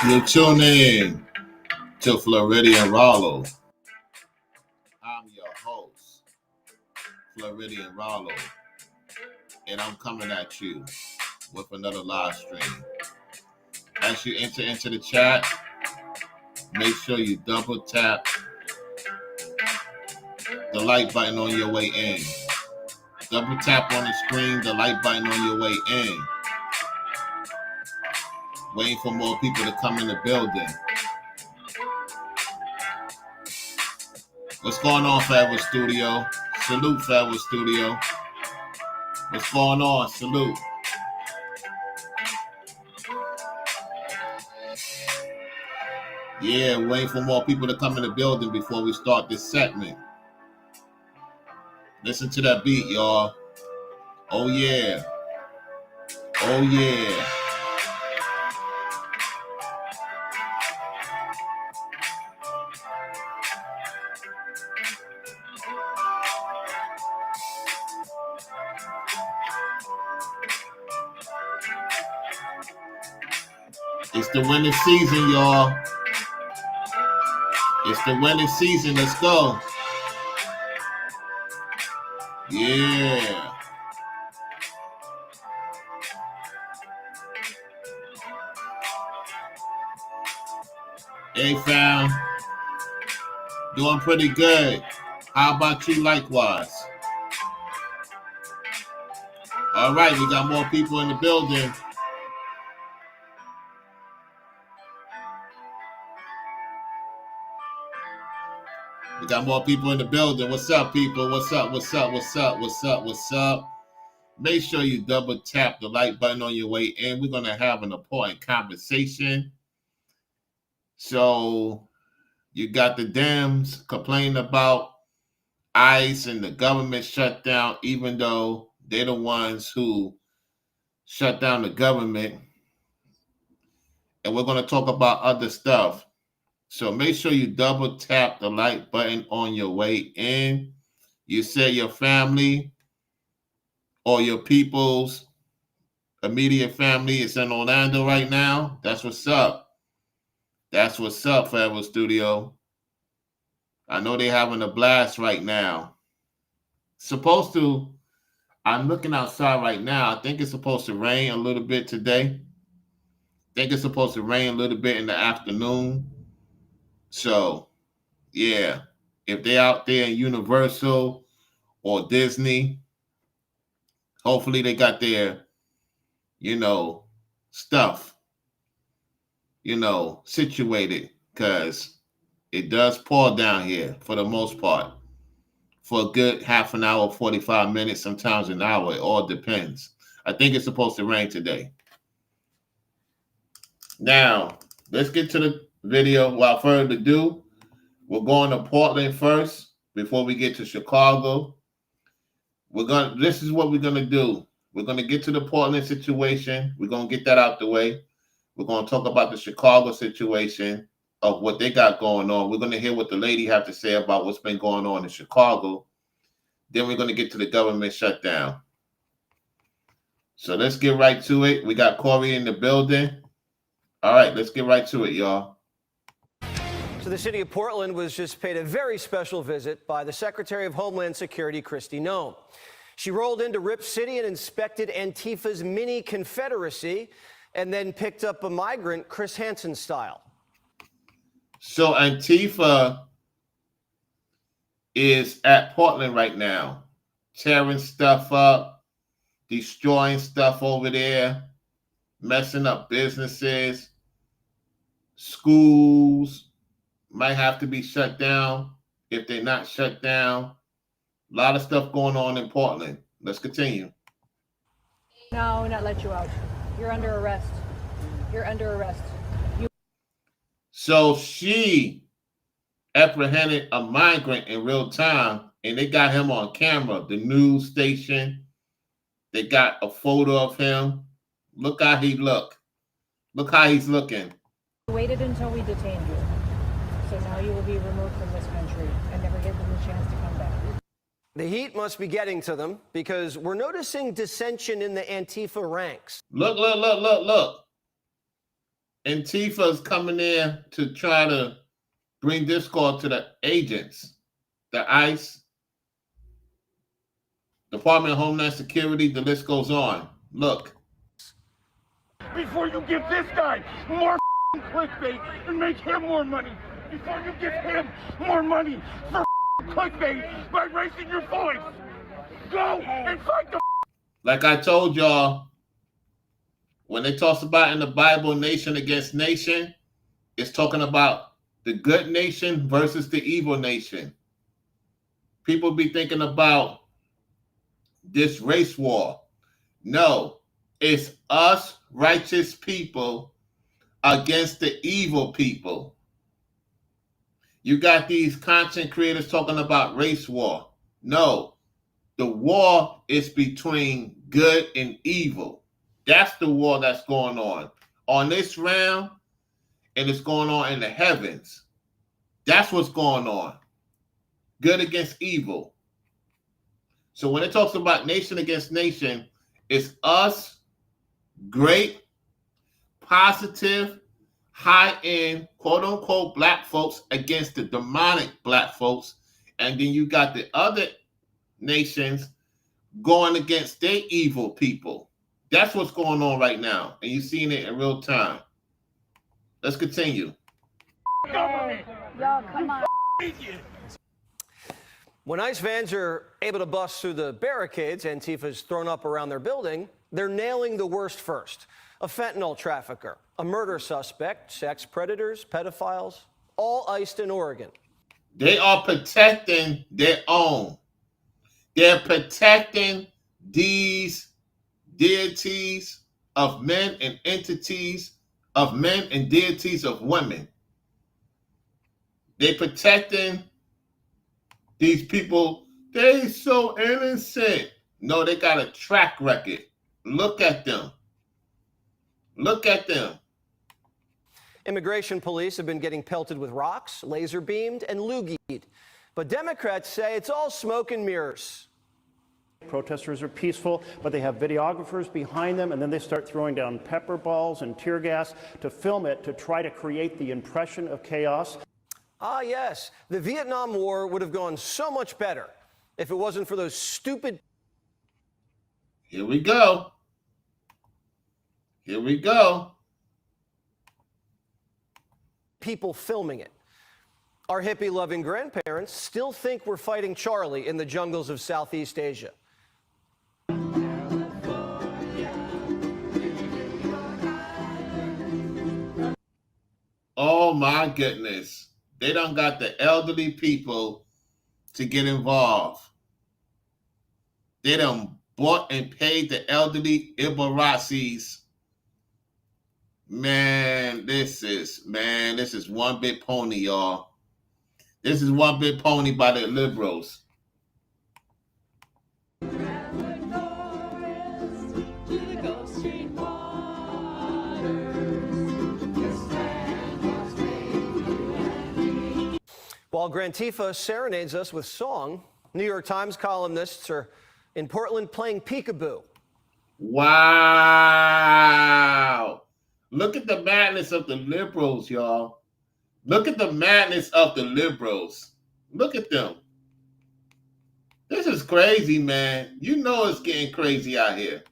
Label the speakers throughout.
Speaker 1: You're tuning to Floridian Rollo. I'm your host, Floridian Rollo, and I'm coming at you with another live stream. As you enter into the chat, make sure you double tap the like button on your way in. Double tap on the screen, the like button on your way in. Waiting for more people to come in the building. What's going on, Forever Studio? Salute, Forever Studio. What's going on? Salute. Yeah, waiting for more people to come in the building before we start this segment. Listen to that beat, y'all. Oh, yeah. Oh, yeah. It's the winning season, y'all. It's the winning season. Let's go. Yeah. Hey, fam. Doing pretty good. How about you likewise? All right, we got more people in the building. We got more people in the building. What's up, people? What's up? What's up? What's up? What's up? What's up? Make sure you double tap the like button on your way in. We're going to have an important conversation. So you got the Dems complaining about ICE and the government shutdown, even though they're the ones who shut down the government. And we're going to talk about other stuff. So make sure you double tap the like button on your way in. You say your family or your people's immediate family is in Orlando right now. That's what's up. That's what's up, Forever Studio. I know they're having a blast right now. I'm looking outside right now. I think it's supposed to rain a little bit today. I think it's supposed to rain a little bit in the afternoon. So, yeah, if they're out there in Universal or Disney, hopefully they got their, stuff, situated, because it does pour down here for the most part. For a good half an hour, 45 minutes, sometimes an hour. It all depends. I think it's supposed to rain today. Now, let's get to the video. Without further ado, we're going to Portland first before we get to Chicago. This is what we're going to do. We're going to get to the Portland situation. We're going to get that out the way. We're going to talk about the Chicago situation of what they got going on. We're going to hear what the lady have to say about what's been going on in Chicago. Then we're going to get to the government shutdown. So let's get right to it. We got Corey in the building. All right, let's get right to it, y'all.
Speaker 2: So the city of Portland was just paid a very special visit by the Secretary of Homeland Security, Kristi Noem. She rolled into Rip City and inspected Antifa's mini Confederacy and then picked up a migrant, Chris Hansen style.
Speaker 1: So Antifa is at Portland right now, tearing stuff up, destroying stuff over there, messing up businesses. Schools might have to be shut down if they're not shut down. A lot of stuff going on in Portland. Let's continue.
Speaker 3: No, we're not let you out. You're under arrest. You're under arrest.
Speaker 1: So she apprehended a migrant in real time, and they got him on camera. The news station, they got a photo of him. Look how he look. Look how he's looking.
Speaker 3: We waited until we detained you. So now you will be removed from this country and never give them the chance to come back.
Speaker 2: The heat must be getting to them because we're noticing dissension in the Antifa ranks.
Speaker 1: Look. Antifa's coming in to try to bring discord to the agents, the ICE, Department of Homeland Security, the list goes on. Look.
Speaker 4: Before you give this guy more clickbait and make him more money. Before you give him more money for clickbait by raising your voice. Go and fight the.
Speaker 1: Like I told y'all, when it talks about in the Bible nation against nation, it's talking about the good nation versus the evil nation. People be thinking about this race war. No, it's us righteous people against the evil people. You got these content creators talking about race war. No, the war is between good and evil. That's the war that's going on this realm, and it's going on in the heavens. That's what's going on. Good against evil. So when it talks about nation against nation, it's us, great, positive, high-end, quote-unquote, black folks against the demonic black folks. And then you got the other nations going against their evil people. That's what's going on right now. And you're seeing it in real time. Let's continue.
Speaker 3: Y'all, come on.
Speaker 2: When ICE vans are able to bust through the barricades Antifa's thrown up around their building, they're nailing the worst first. A fentanyl trafficker, a murder suspect, sex predators, pedophiles, all iced in Oregon.
Speaker 1: They are protecting their own. They're protecting these deities of men and entities of men and deities of women. They're protecting these people. They're so innocent. No, they got a track record. Look at them. Look at them.
Speaker 2: Immigration police have been getting pelted with rocks, laser beamed, and loogied. But Democrats say it's all smoke and mirrors.
Speaker 5: Protesters are peaceful, but they have videographers behind them, and then they start throwing down pepper balls and tear gas to film it, to try to create the impression of chaos.
Speaker 2: Ah, yes. The Vietnam War would have gone so much better if it wasn't for those stupid.
Speaker 1: Here we go. Here we go.
Speaker 2: People filming it. Our hippie-loving grandparents still think we're fighting Charlie in the jungles of Southeast Asia.
Speaker 1: Oh my goodness. They done got the elderly people to get involved. They done bought and paid the elderly Ibarazis. Man, this is one big pony, y'all. This is one big pony by the liberals.
Speaker 2: While Grantifa serenades us with song, New York Times columnists are in Portland playing peekaboo.
Speaker 1: Wow. Look at the madness of the liberals, y'all. Look at the madness of the liberals. Look at them. This is crazy, man. You know it's getting crazy out here.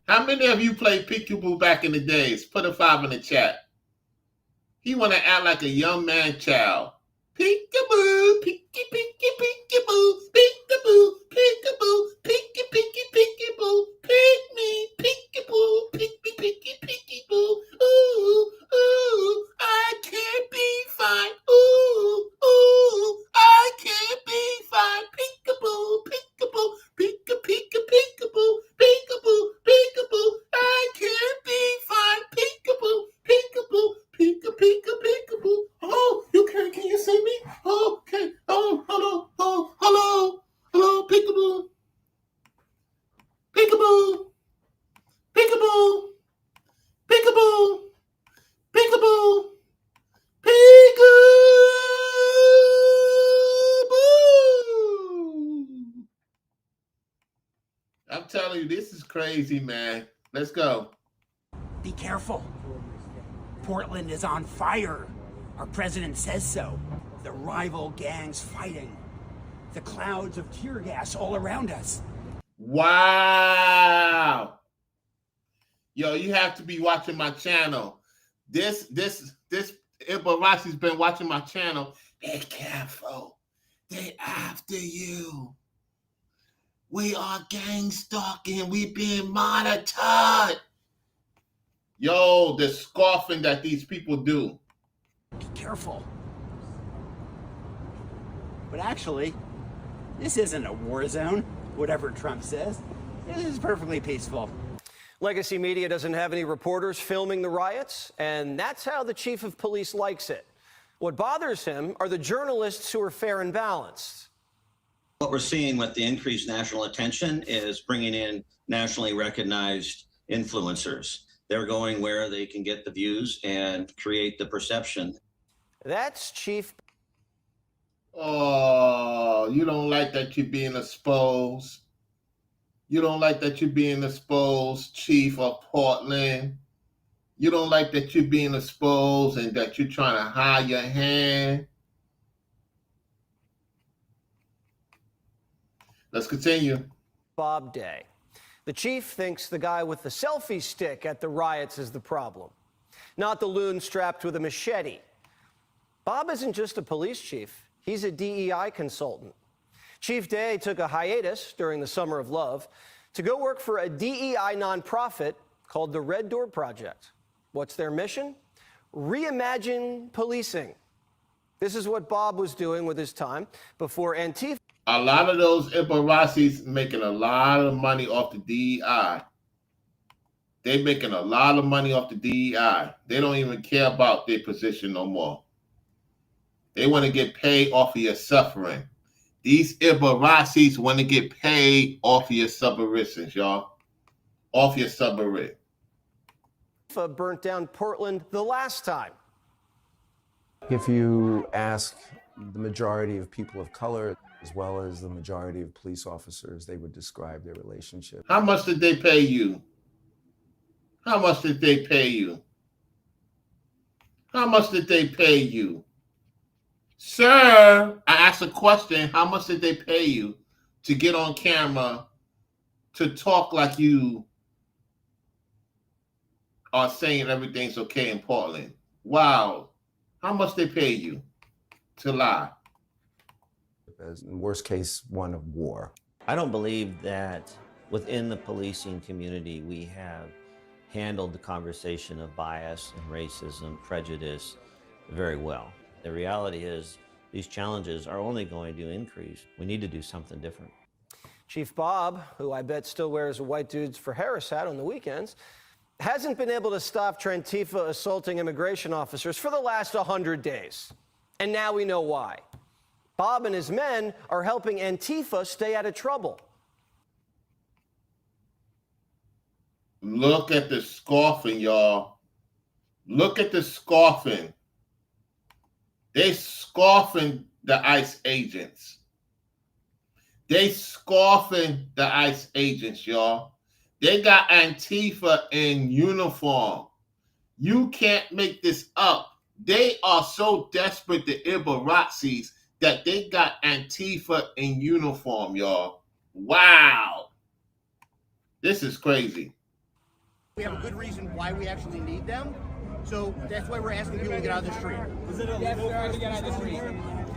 Speaker 1: How many of you played peekaboo back in the days? Put a 5 in the chat. He want to act like a young man child. Peekaboo, peeky, peeky, peekaboo, peekaboo, peekaboo, peeky, peeky, peekaboo, peek me, peekaboo, peeky, peeky, peekaboo. Ooh, ooh, I can't be fine. Ooh, ooh, I can't be fine. Peekaboo, peekaboo, peeka, peeka, peekaboo, peekaboo, peekaboo. I can't be fine. Peekaboo, peekaboo. Peeka, peeka, peekaboo. Oh, you can you see me? Oh, okay. Oh, hello. Oh, hello. Hello, peekaboo. Peekaboo. Peekaboo. Peekaboo. Peekaboo. Peekaboo. I'm telling you, this is crazy, man. Let's go.
Speaker 6: Be careful. Portland is on fire. Our president says so. The rival gangs fighting. The clouds of tear gas all around us.
Speaker 1: Wow. Yo, you have to be watching my channel. This Ibaraci's been watching my channel. Be careful. They after you. We are gang stalking. We being monitored. Yo, the scoffing that these people do.
Speaker 6: Be careful. But actually, this isn't a war zone, whatever Trump says. This is perfectly peaceful.
Speaker 2: Legacy Media doesn't have any reporters filming the riots, and that's how the chief of police likes it. What bothers him are the journalists who are fair and balanced.
Speaker 7: What we're seeing with the increased national attention is bringing in nationally recognized influencers. They're going where they can get the views and create the perception.
Speaker 2: That's Chief.
Speaker 1: Oh, you don't like that you're being exposed. You don't like that you're being exposed, Chief of Portland. You don't like that you're being exposed and that you're trying to hide your hand. Let's continue.
Speaker 2: Bob Day. The chief thinks the guy with the selfie stick at the riots is the problem, not the loon strapped with a machete. Bob isn't just a police chief. He's a DEI consultant. Chief Day took a hiatus during the Summer of Love to go work for a DEI nonprofit called the Red Door Project. What's their mission? Reimagine policing. This is what Bob was doing with his time before Antifa.
Speaker 1: A lot of those Ibaracis making a lot of money off the DEI. They making a lot of money off the DEI. They don't even care about their position no more. They want to get paid off of your suffering. These Ibaracis want to get paid off of your subversives, y'all. Off your suburb.
Speaker 2: Burnt down Portland the last time.
Speaker 8: If you ask the majority of people of color, as well as the majority of police officers, they would describe their relationship.
Speaker 1: How much did they pay you? How much did they pay you? How much did they pay you? Sir, I asked a question. How much did they pay you to get on camera to talk like you are saying everything's okay in Portland? Wow. How much they pay you to lie?
Speaker 8: As in worst case, one of war.
Speaker 9: I don't believe that within the policing community we have handled the conversation of bias and racism, prejudice very well. The reality is these challenges are only going to increase. We need to do something different.
Speaker 2: Chief Bob, who I bet still wears a white dudes for Harris hat on the weekends, hasn't been able to stop Antifa assaulting immigration officers for the last 100 days. And now we know why. Bob and his men are helping Antifa stay out of trouble.
Speaker 1: Look at the scoffing, y'all. Look at the scoffing. They scoffing the ICE agents. They scoffing the ICE agents, y'all. They got Antifa in uniform. You can't make this up. They are so desperate, the Ibaracis, that they got Antifa in uniform, y'all. Wow. This is crazy.
Speaker 10: We have a good reason why we actually need them. So that's why we're asking people to get out of the street. Is it illegal for us to get out of the street?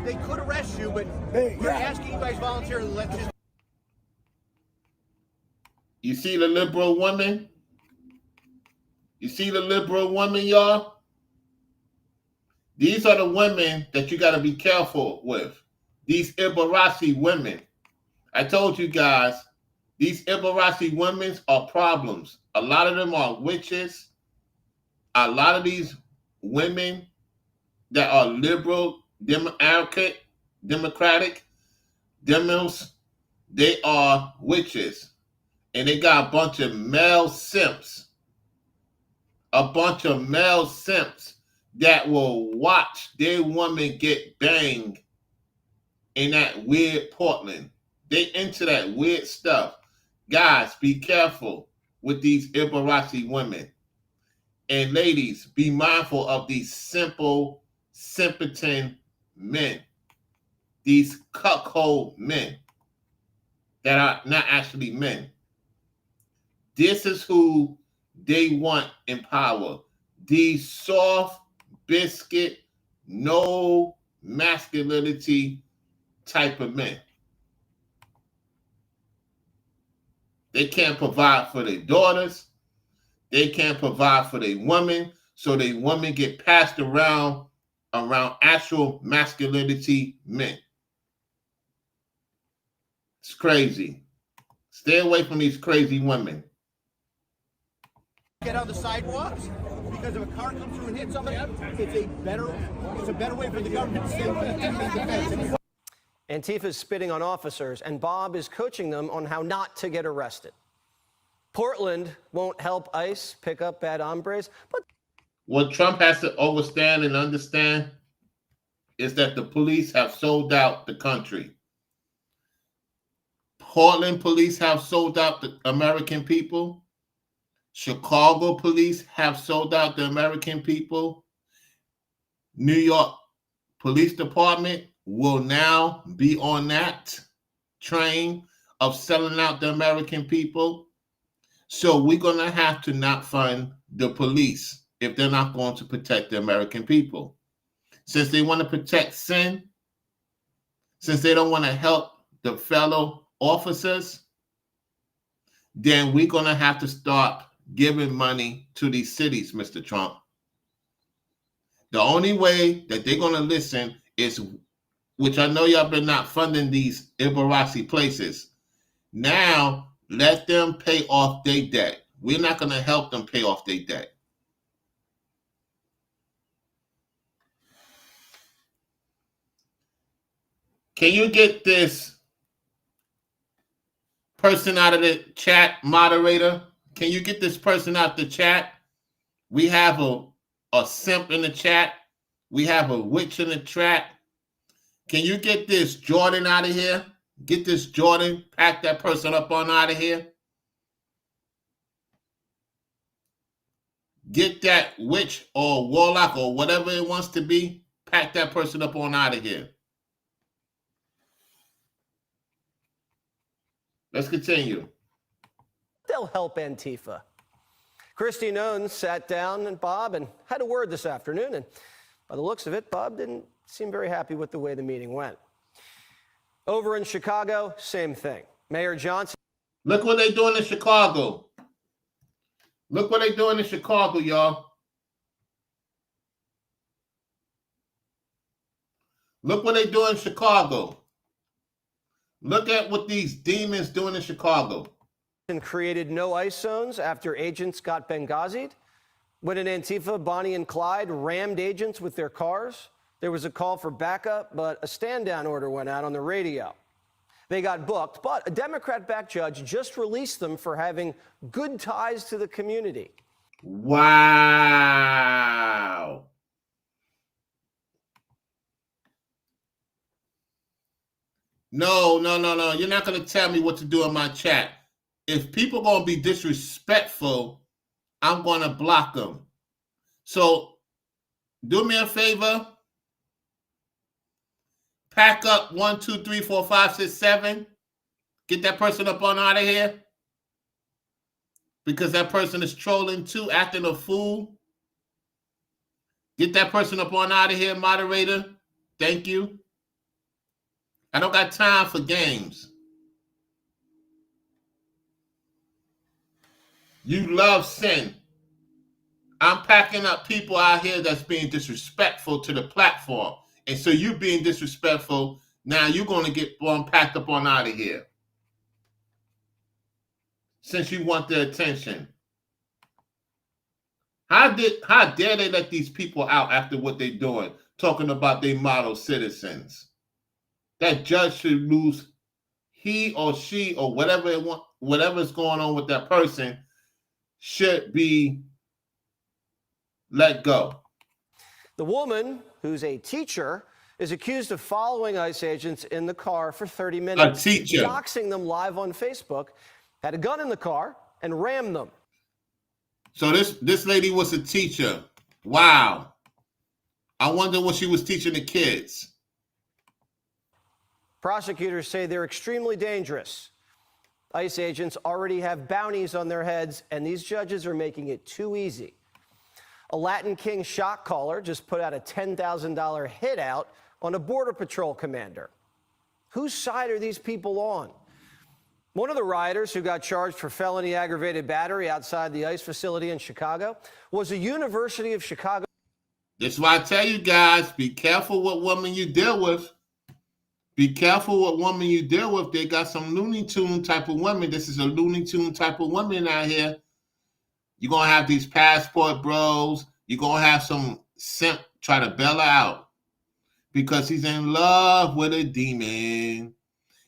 Speaker 10: They could arrest you, but we're asking you guys voluntarily to let this.
Speaker 1: You see the liberal woman? You see the liberal woman, y'all? These are the women that you got to be careful with. These Ibaraci women. I told you guys, these Ibaraci women are problems. A lot of them are witches. A lot of these women that are liberal, democratic, demos, they are witches. And they got a bunch of male simps. A bunch of male simps that will watch their woman get banged in that weird Portland. They into that weird stuff. Guys, be careful with these Ibaraci women. And ladies, be mindful of these simple, simpleton men, these cuckold men that are not actually men. This is who they want in power. These soft biscuit, no masculinity type of men. They can't provide for their daughters. They can't provide for their women. So they women get passed around actual masculinity men. It's crazy. Stay away from these crazy women.
Speaker 10: Get on the sidewalks because if a car comes through and hits somebody, it's a better way for the government to stay defense.
Speaker 2: Antifa is spitting on officers, and Bob is coaching them on how not to get arrested. Portland won't help ICE pick up bad hombres, but
Speaker 1: what Trump has to understand and understand is that the police have sold out the country. Portland police have sold out the American people. Chicago police have sold out the American people. New York Police Department will now be on that train of selling out the American people. So we're going to have to not fund the police if they're not going to protect the American people. Since they want to protect sin, since they don't want to help the fellow officers, then we're going to have to start giving money to these cities, Mr. Trump. The only way that they're going to listen is, which I know y'all been not funding these Ibarasi places. Now, let them pay off their debt. We're not going to help them pay off their debt. Can you get this person out of the chat, moderator? Can you get this person out the chat? We have a simp in the chat. We have a witch in the chat. Can you get this Jordan out of here? Get this Jordan, pack that person up on out of here. Get that witch or warlock or whatever it wants to be, pack that person up on out of here. Let's continue.
Speaker 2: they'll help Antifa. Kristi Noem sat down and Bob and had a word this afternoon, and by the looks of it, Bob didn't seem very happy with the way the meeting went. Over in Chicago, same thing. Mayor Johnson.
Speaker 1: Look what they're doing in Chicago. Look what they're doing in Chicago, y'all. Look what they're doing in Chicago. Look at what these demons doing in Chicago.
Speaker 2: Created no ICE zones after agents got Benghazi'd. When an Antifa, Bonnie and Clyde, rammed agents with their cars, there was a call for backup, but a stand-down order went out on the radio. They got booked, but a Democrat-backed judge just released them for having good ties to the community.
Speaker 1: Wow. No. You're not going to tell me what to do in my chat. If people are going to be disrespectful, I'm going to block them. So do me a favor. Pack up 1, 2, 3, 4, 5, 6, 7. Get that person up on out of here. Because that person is trolling too, acting a fool. Get that person up on out of here, moderator. Thank you. I don't got time for games. You love sin. I'm packing up people out here that's being disrespectful to the platform. And so you being disrespectful, now you're going to get packed up on out of here. Since you want their attention. How dare they let these people out after what they're doing, talking about their model citizens? That judge should lose, he or she or whatever's going on with that person should be let go.
Speaker 2: The woman, who's a teacher, is accused of following ICE agents in the car for 30 minutes.
Speaker 1: A teacher.
Speaker 2: Doxing them live on Facebook, had a gun in the car and rammed them.
Speaker 1: So this lady was a teacher. Wow. I wonder what she was teaching the kids.
Speaker 2: Prosecutors say they're extremely dangerous. ICE agents already have bounties on their heads, and these judges are making it too easy. A Latin King shot caller just put out a $10,000 hit out on a Border Patrol commander. Whose side are these people on? One of the rioters who got charged for felony aggravated battery outside the ICE facility in Chicago was a University of Chicago.
Speaker 1: That's why I tell you guys, be careful what woman you deal with. Be careful what woman you deal with. They got some Looney Tune type of women. This is a Looney Tune type of woman out here. You're going to have these passport bros. You're going to have some simp try to bail her out because he's in love with a demon.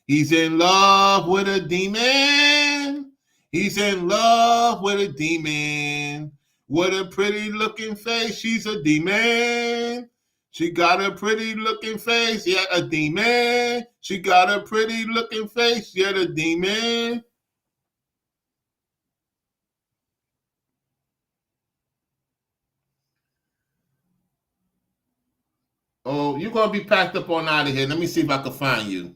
Speaker 1: He's in love with a demon. He's in love with a demon. With a pretty looking face, she's a demon. She got a pretty looking face, yet a demon. She got a pretty looking face, yet a demon. Oh, you're going to be packed up on out of here. Let me see if I can find you.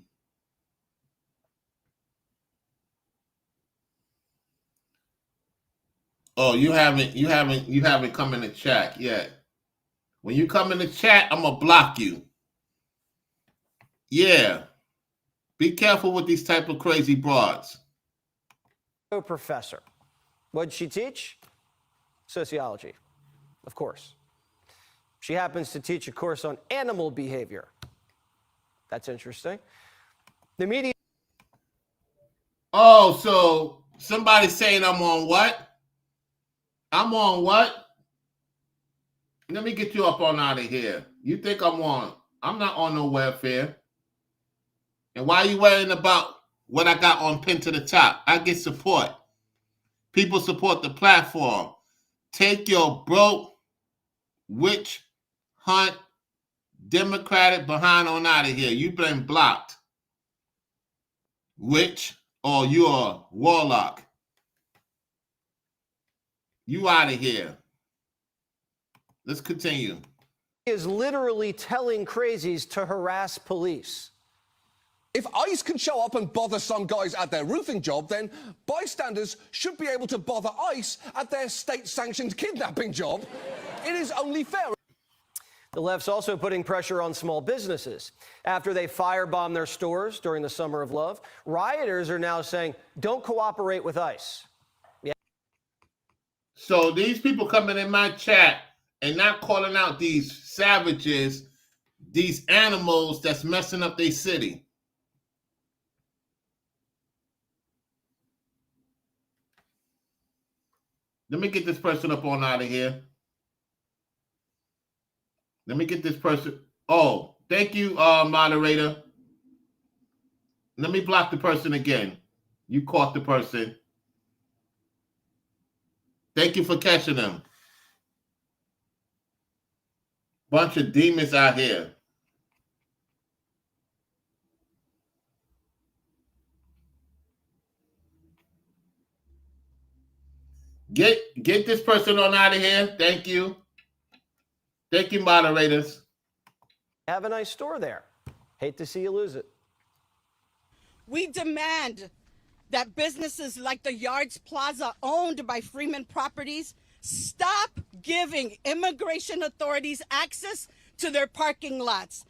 Speaker 1: Oh, you haven't come in the chat yet. When you come in the chat, I'm gonna block you. Yeah. Be careful with these type of crazy broads.
Speaker 2: Professor. What'd she teach? Sociology, of course. She happens to teach a course on animal behavior. That's interesting. The media.
Speaker 1: Oh, so somebody's saying I'm on what? I'm on what? Let me get you up on out of here. You think I'm on? I'm not on no welfare. And why are you worrying about what I got on pinned to the top? I get support. People support the platform. Take your broke, witch hunt, Democratic behind on out of here. You've been blocked. Witch or you're a warlock. You out of here. Let's continue.
Speaker 2: Is literally telling crazies to harass police.
Speaker 11: If ICE can show up and bother some guys at their roofing job, then bystanders should be able to bother ICE at their state-sanctioned kidnapping job. It is only fair.
Speaker 2: The left's also putting pressure on small businesses. After they firebombed their stores during the Summer of Love, rioters are now saying, don't cooperate with ICE. Yeah.
Speaker 1: So these people coming in my chat and not calling out these savages, these animals that's messing up their city. Let me get this person up on out of here. Let me get this person. Oh, thank you, moderator. Let me block the person again. You caught the person. Thank you for catching them. Bunch of demons out here. Get this person on out of here. Thank you. Thank you, moderators.
Speaker 2: Have a nice store there. Hate to see you lose it.
Speaker 12: We demand that businesses like the Yards Plaza owned by Freeman Properties stop giving immigration authorities access to their parking lots.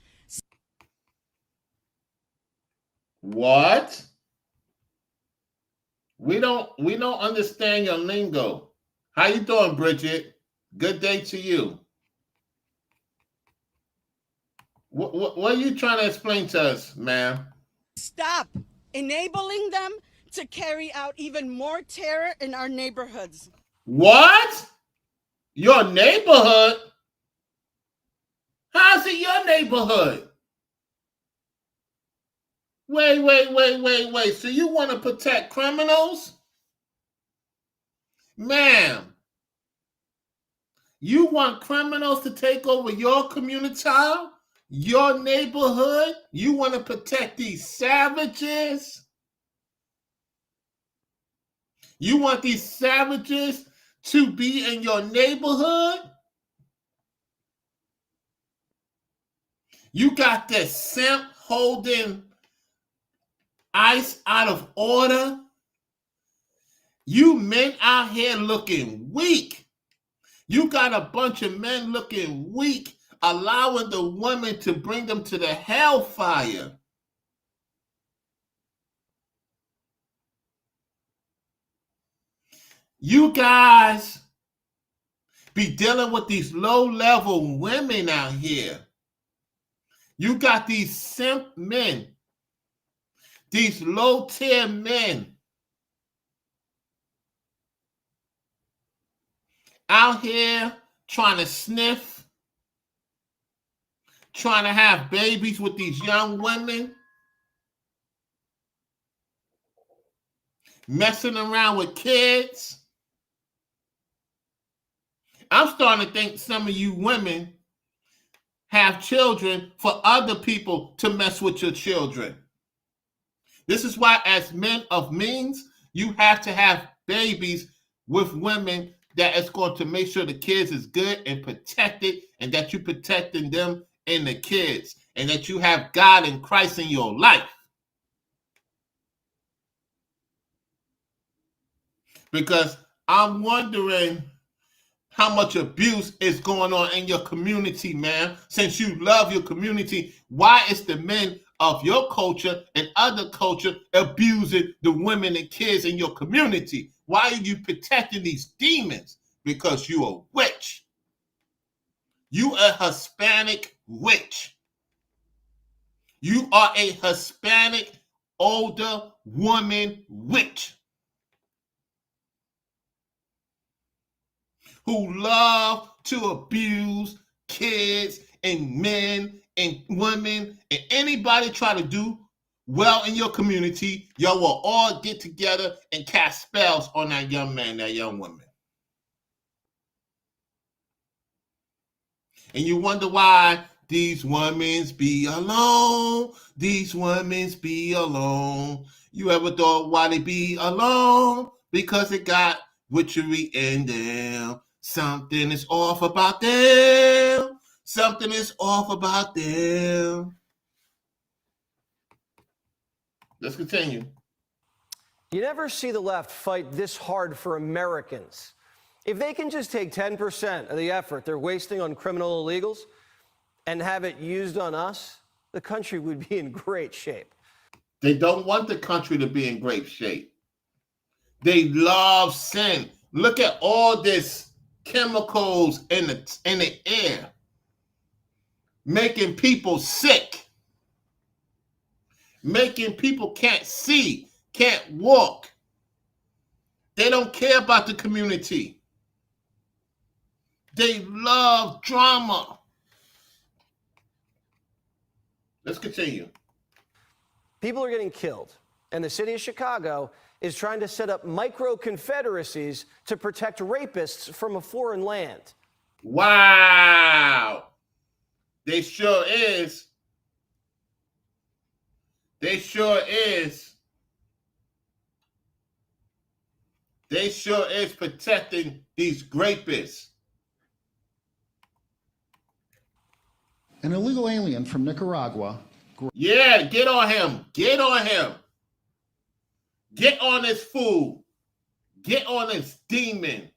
Speaker 1: What? We don't understand your lingo. How you doing, Bridget? Good day to you. What are you trying to explain to us, ma'am?
Speaker 12: Stop enabling them to carry out even more terror in our neighborhoods.
Speaker 1: What? Your neighborhood? How's it your neighborhood? Wait. So you want to protect criminals? Ma'am, you want criminals to take over your community, your neighborhood? You want to protect these savages? You want these savages to be in your neighborhood. You got this simp holding ICE out of order. You men out here looking weak. You got a bunch of men looking weak, allowing the women to bring them to the hellfire. You guys be dealing with these low-level women out here. You got these simp men, these low-tier men out here trying to sniff, trying to have babies with these young women, messing around with kids. I'm starting to think some of you women have children for other people to mess with your children. This is why, as men of means, you have to have babies with women that is going to make sure the kids is good and protected, and that you protecting them and the kids, and that you have God and Christ in your life. Because I'm wondering how much abuse is going on in your community, man. Since you love your community, why is the men of your culture and other culture abusing the women and kids in your community? Why are you protecting these demons? Because you a witch. You a Hispanic witch. You are a Hispanic older woman witch who love to abuse kids and men and women, and anybody try to do well in your community, y'all will all get together and cast spells on that young man, that young woman. And you wonder why these women be alone. These women be alone. You ever thought why they be alone? Because it got witchery in them. Something is off about them. Something is off about them. Let's continue.
Speaker 2: You never see the left fight this hard for Americans. If they can just take 10% of the effort they're wasting on criminal illegals and have it used on us, the country would be in great shape.
Speaker 1: They don't want the country to be in great shape. They love sin. Look at all this chemicals in the air, making people sick, making people can't see, can't walk. They don't care about the community. They love drama. Let's continue.
Speaker 2: People are getting killed, and the city of Chicago is trying to set up micro-confederacies to protect rapists from a foreign land.
Speaker 1: Wow. They sure is. They sure is. They sure is protecting these rapists.
Speaker 13: An illegal alien from Nicaragua.
Speaker 1: Yeah, get on him. Get on him. Get on this fool. Get on this demon.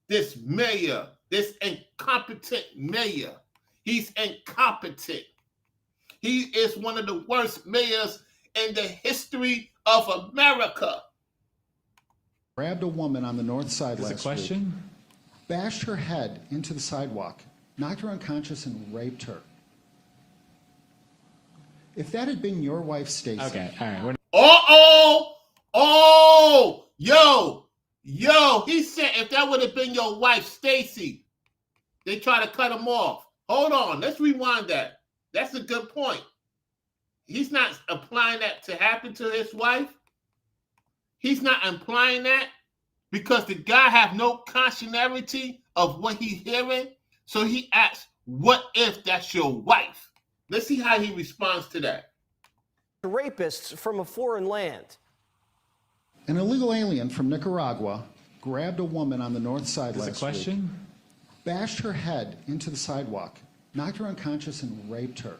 Speaker 1: This mayor. This incompetent mayor. He's incompetent. He is one of the worst mayors in the history of America.
Speaker 13: Grabbed a woman on the north side
Speaker 14: Is
Speaker 13: last
Speaker 14: a question?
Speaker 13: week, bashed her head into the sidewalk, knocked her unconscious, and raped her. If that had been your wife, Stacy.
Speaker 14: Okay, all right.
Speaker 1: Yo, he said if that would have been your wife, Stacy, they try to cut him off. Hold on, let's rewind that. That's a good point. He's not applying that to happen to his wife. He's not implying that because the guy have no conscionability of what he's hearing. So he asks, what if that's your wife? Let's see how he responds to that.
Speaker 2: Rapists from a foreign land.
Speaker 13: An illegal alien from Nicaragua grabbed a woman on the north side
Speaker 14: Is
Speaker 13: last
Speaker 14: the question?
Speaker 13: week, bashed her head into the sidewalk, knocked her unconscious, and raped her.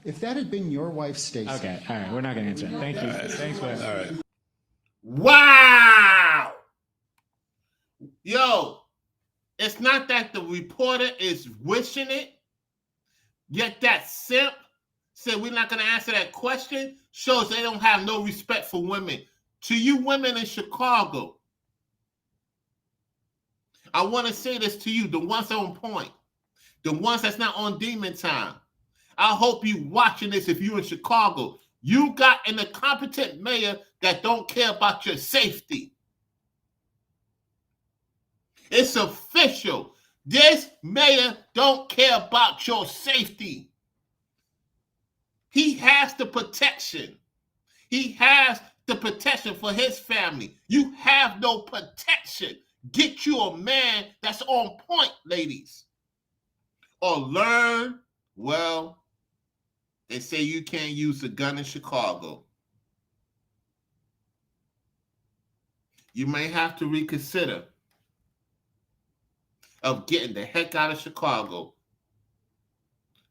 Speaker 13: If that had been your wife, Stacy...
Speaker 14: Okay, all right, we're not going to answer that. Thank you. Thanks, Wes.
Speaker 1: All right. Wow! Yo, it's not that the reporter is wishing it, yet that simp said we're not going to answer that question, shows they don't have no respect for women. To you women in Chicago, I want to say this to you, the ones on point, the ones that's not on demon time. I hope you watching this if you're in Chicago. You got an incompetent mayor that don't care about your safety. It's official. This mayor don't care about your safety. He has the protection. He has the protection for his family. You have no protection. Get you a man that's on point, ladies. Or learn, well, they say you can't use a gun in Chicago. You may have to reconsider of getting the heck out of Chicago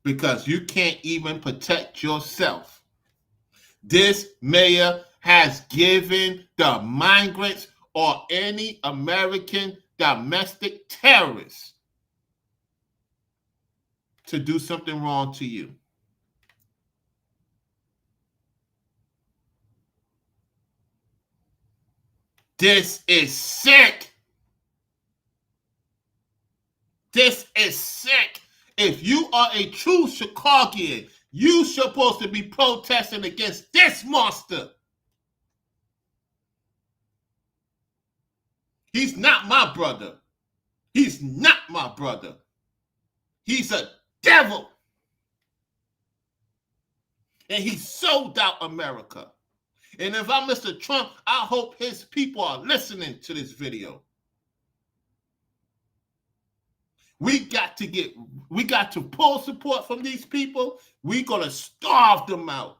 Speaker 1: because you can't even protect yourself. This mayor has given the migrants or any American domestic terrorist to do something wrong to you. This is sick. This is sick. If you are a true Chicagoan, you're supposed to be protesting against this monster. He's not my brother. He's not my brother. He's a devil. And he sold out America. And if I'm Mr. Trump, I hope his people are listening to this video. We got to pull support from these people. We're going to starve them out.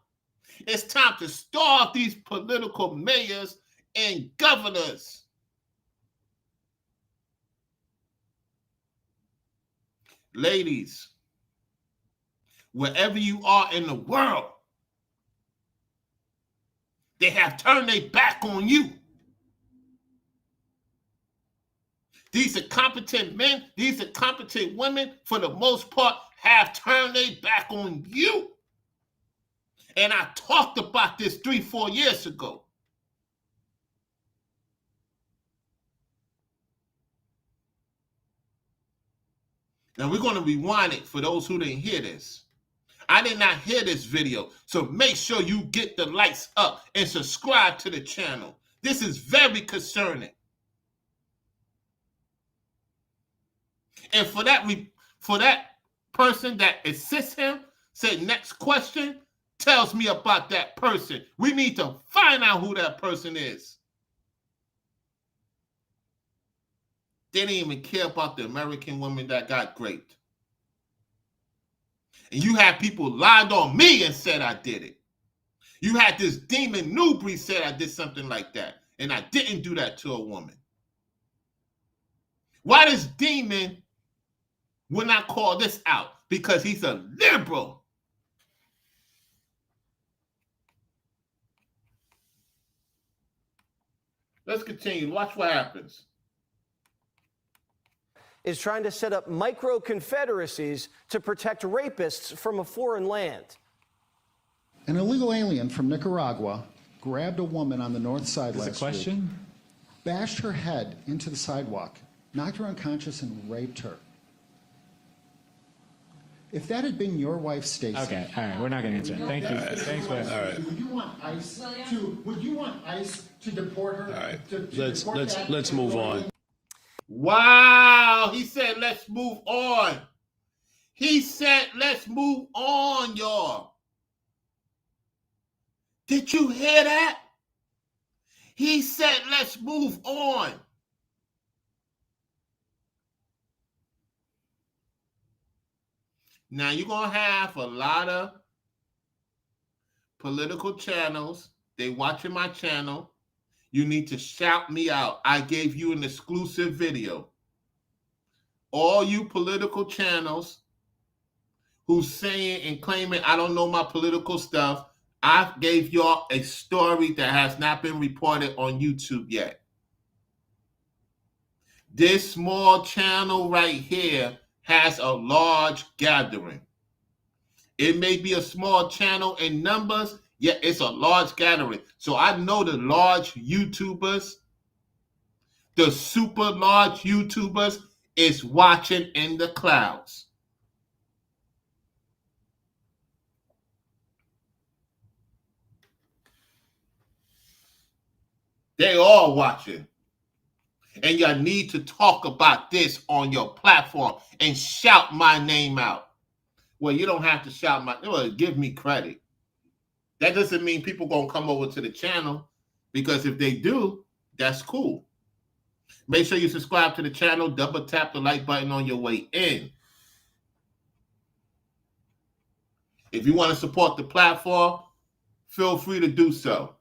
Speaker 1: It's time to starve these political mayors and governors. Ladies, wherever you are in the world, they have turned their back on you. These are competent men, these are competent women, for the most part, have turned their back on you. And I talked about this 3-4 years ago. Now we're going to rewind it for those who didn't hear this. I did not hear this video, so make sure you get the lights up and subscribe to the channel. This is very concerning. And for that person that assists him, said next question, tells me about that person. We need to find out who that person is. They didn't even care about the American woman that got raped. And you had people lied on me and said I did it. You had this demon Newbury said I did something like that. And I didn't do that to a woman. Why does demon will not call this out? Because he's a liberal. Let's continue. Watch what happens.
Speaker 2: Is trying to set up micro-confederacies to protect rapists from a foreign land.
Speaker 13: An illegal alien from Nicaragua grabbed a woman on the north side last week.
Speaker 14: Is the question?
Speaker 13: Bashed her head into the sidewalk, knocked her unconscious, and raped her. If that had been your wife, Stacy...
Speaker 14: Okay, all right, we're not going to answer that. Thank you.
Speaker 1: Right.
Speaker 14: Thanks, Wes.
Speaker 1: All right.
Speaker 13: Would you want ICE to deport her?
Speaker 1: All right.
Speaker 15: Let's move on.
Speaker 1: Wow, he said, let's move on. He said, let's move on, y'all. Did you hear that? He said, let's move on. Now, you're going to have a lot of political channels. They watching my channel. You need to shout me out. I gave you an exclusive video. All you political channels who's saying and claiming I don't know my political stuff, I gave y'all a story that has not been reported on YouTube yet. This small channel right here has a large gathering. It may be a small channel in numbers, yet it's a large gathering. So I know the large YouTubers, the super large YouTubers is watching in the clouds. They all watching. And you need to talk about this on your platform and shout my name out. Well, you don't have to shout my name. Well, give me credit. That doesn't mean people going to come over to the channel, because if they do, that's cool. Make sure you subscribe to the channel. Double tap the like button on your way in. If you want to support the platform, feel free to do so.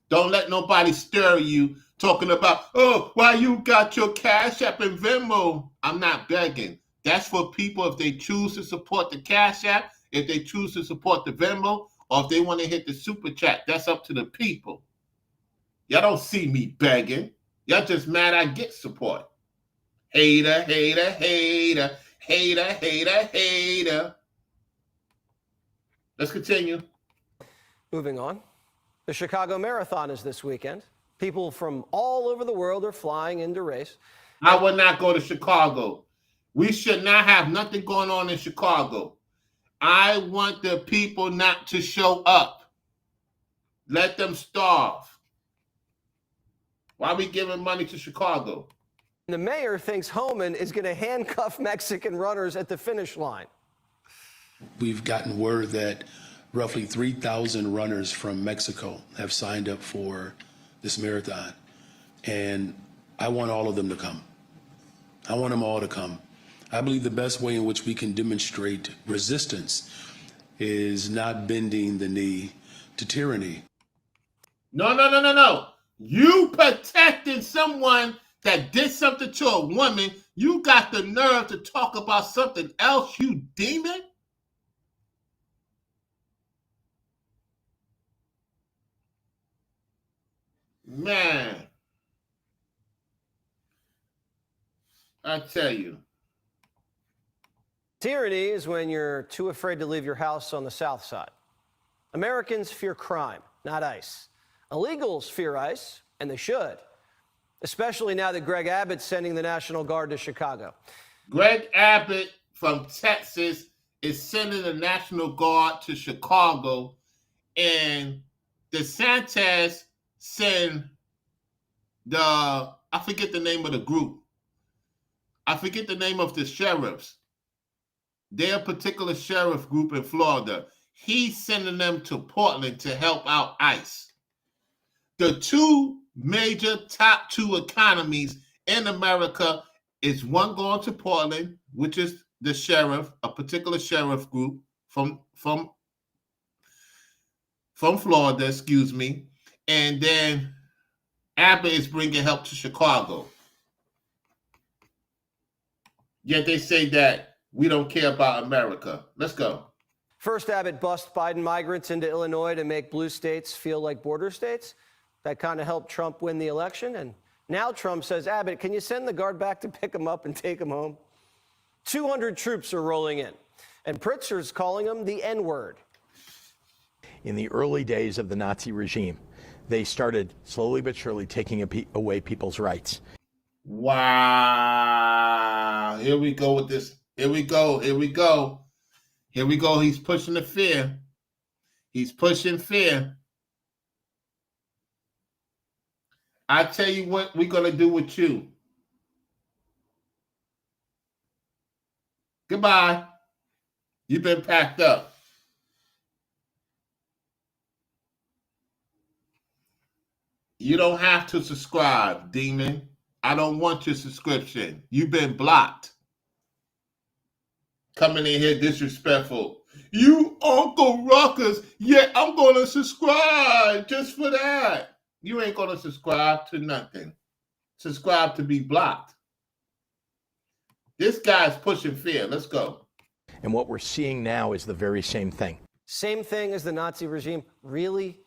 Speaker 1: Don't let nobody stir you talking about, oh, why you got your Cash App and Venmo. I'm not begging. That's for people if they choose to support the Cash App, if they choose to support the Venmo, or if they want to hit the Super Chat. That's up to the people. Y'all don't see me begging. Y'all just mad I get support. Hater, hater, hater, hater, hater, hater. Let's continue.
Speaker 2: Moving on. The Chicago Marathon is this weekend. People from all over the world are flying in to race.
Speaker 1: I would not go to Chicago. We should not have nothing going on in Chicago. I want the people not to show up. Let them starve. Why are we giving money to Chicago?
Speaker 2: The mayor thinks Homan is going to handcuff Mexican runners at the finish line.
Speaker 15: We've gotten word that roughly 3,000 runners from Mexico have signed up for this marathon. And I want all of them to come. I want them all to come. I believe the best way in which we can demonstrate resistance is not bending the knee to tyranny.
Speaker 1: No. You protecting someone that did something to a woman. You got the nerve to talk about something else, you demon? Man, I tell you.
Speaker 2: Tyranny is when you're too afraid to leave your house on the south side. Americans fear crime, not ICE. Illegals fear ICE, and they should, especially now that Greg Abbott's sending the National Guard to Chicago.
Speaker 1: Greg Abbott from Texas is sending the National Guard to Chicago, and DeSantis send I forget the name of the group. I forget the name of the sheriffs. Their particular sheriff group in Florida. He's sending them to Portland to help out ICE. The two major top two economies in America is one going to Portland, which is the sheriff, a particular sheriff group from Florida, excuse me. And then Abbott is bringing help to Chicago. Yet they say that we don't care about America. Let's go.
Speaker 2: First, Abbott bust Biden migrants into Illinois to make blue states feel like border states. That kind of helped Trump win the election. And now Trump says, Abbott, can you send the guard back to pick them up and take them home? 200 troops are rolling in. And Pritzker's calling them the N-word.
Speaker 16: In the early days of the Nazi regime, they started slowly but surely taking away people's rights.
Speaker 1: Wow. Here we go with this. Here we go. He's pushing the fear. He's pushing fear. I tell you what we're going to do with you. Goodbye. You've been packed up. You don't have to subscribe, demon. I don't want your subscription. You've been blocked. Coming in here disrespectful. You Uncle Ruckus. Yeah, I'm going to subscribe just for that. You ain't gonna subscribe to nothing. Subscribe to be blocked. This guy's pushing fear. Let's go.
Speaker 16: And what we're seeing now is the very same thing.
Speaker 2: Same thing as the Nazi regime? Really?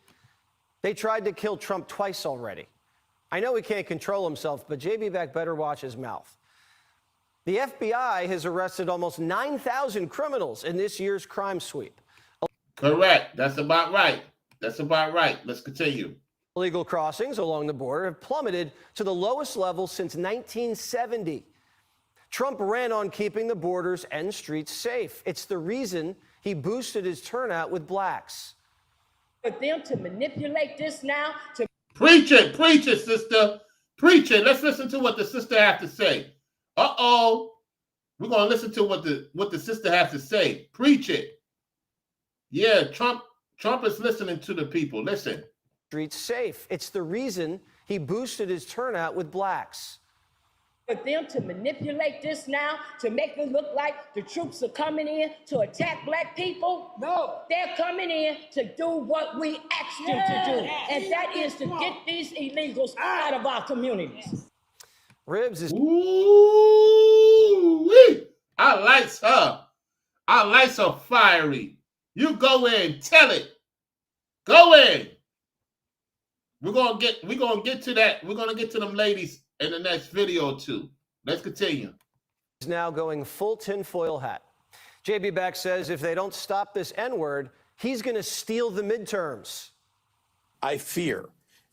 Speaker 2: They tried to kill Trump twice already. I know he can't control himself, but JB Beck better watch his mouth. The FBI has arrested almost 9,000 criminals in this year's crime sweep.
Speaker 1: Correct. That's about right. That's about right. Let's continue.
Speaker 2: Illegal crossings along the border have plummeted to the lowest level since 1970. Trump ran on keeping the borders and streets safe. It's the reason he boosted his turnout with blacks.
Speaker 17: For them to manipulate this now to
Speaker 1: preach it, sister. Preach it. Let's listen to what the sister has to say. Uh-oh. We're gonna listen to what the sister has to say. Preach it. Yeah, Trump is listening to the people. Listen.
Speaker 2: Streets safe. It's the reason he boosted his turnout with blacks.
Speaker 17: For them to manipulate this now to make it look like the troops are coming in to attack black people. No, they're coming in to do what we asked them to do, and that is to get these illegals out of our communities.
Speaker 2: Ribs is.
Speaker 1: Ooh-wee. I likes her. I likes her fiery. You go in, tell it. Go in. We're gonna get to that. We're gonna get to them ladies in the next video too. Let's continue.
Speaker 2: He's now going full tinfoil hat. JB Beck says if they don't stop this N-word, he's going to steal the midterms.
Speaker 16: I fear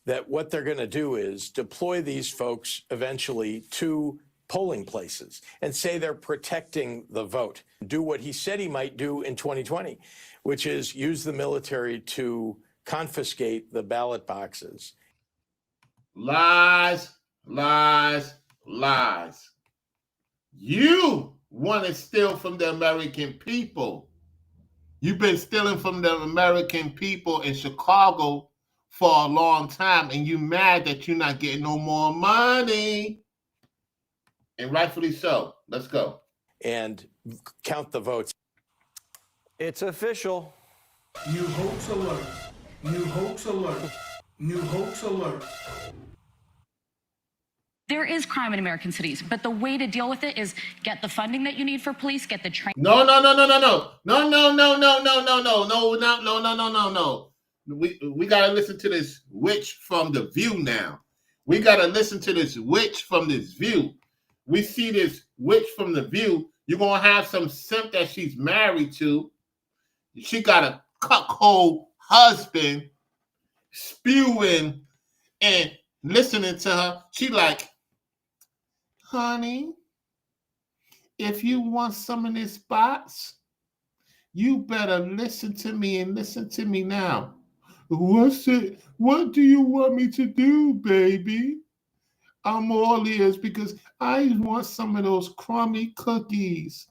Speaker 16: that what they're going to do is deploy these folks eventually to polling places and say they're protecting the vote. Do what he said he might do in 2020, which is use the military to confiscate the ballot boxes.
Speaker 1: Lies. Lies, lies. You want to steal from the American people. You've been stealing from the American people in Chicago for a long time, and you mad that you're not getting no more money. And rightfully so. Let's go.
Speaker 16: And count the votes.
Speaker 2: It's official.
Speaker 18: New hoax alert. New hoax alert. New hoax alert.
Speaker 19: There is crime in American cities, but the way to deal with it is get the funding that you need for police, get the training.
Speaker 1: No. We gotta listen to this witch from the View now. We gotta listen to this witch from this View. We see this witch from the View. You're gonna have some simp that she's married to. She got a cuckold husband spewing and listening to her. She like, honey, if you want some of this spots, you better listen to me and listen to me now. What's it? What do you want me to do, baby? I'm all ears because I want some of those crummy cookies.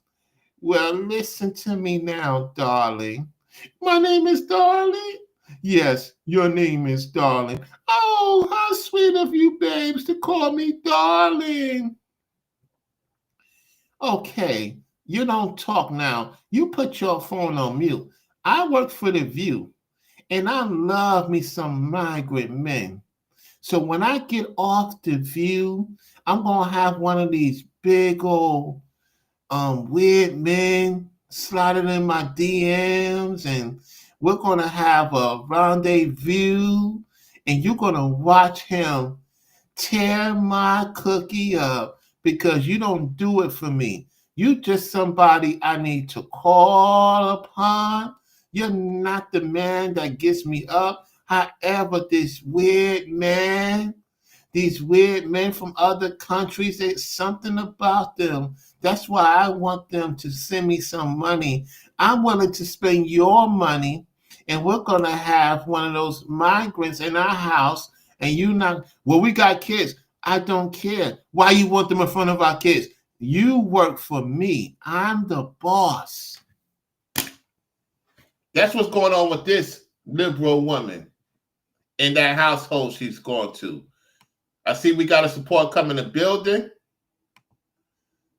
Speaker 1: Well, listen to me now, darling. My name is Darling. Yes, your name is Darling. Oh, how sweet of you, babes, to call me Darling. Okay, you don't talk now. You put your phone on mute. I work for The View, and I love me some migrant men. So when I get off The View, I'm going to have one of these big old weird men sliding in my DMs, and we're going to have a rendezvous, and you're going to watch him tear my cookie up because you don't do it for me. You just somebody I need to call upon. You're not the man that gets me up. However, these weird men from other countries, there's something about them. That's why I want them to send me some money. I'm willing to spend your money, and we're going to have one of those migrants in our house, and you not, well, we got kids. I don't care. Why you want them in front of our kids? You work for me. I'm the boss. That's what's going on with this liberal woman in that household she's going to. I see we got a support coming in the building.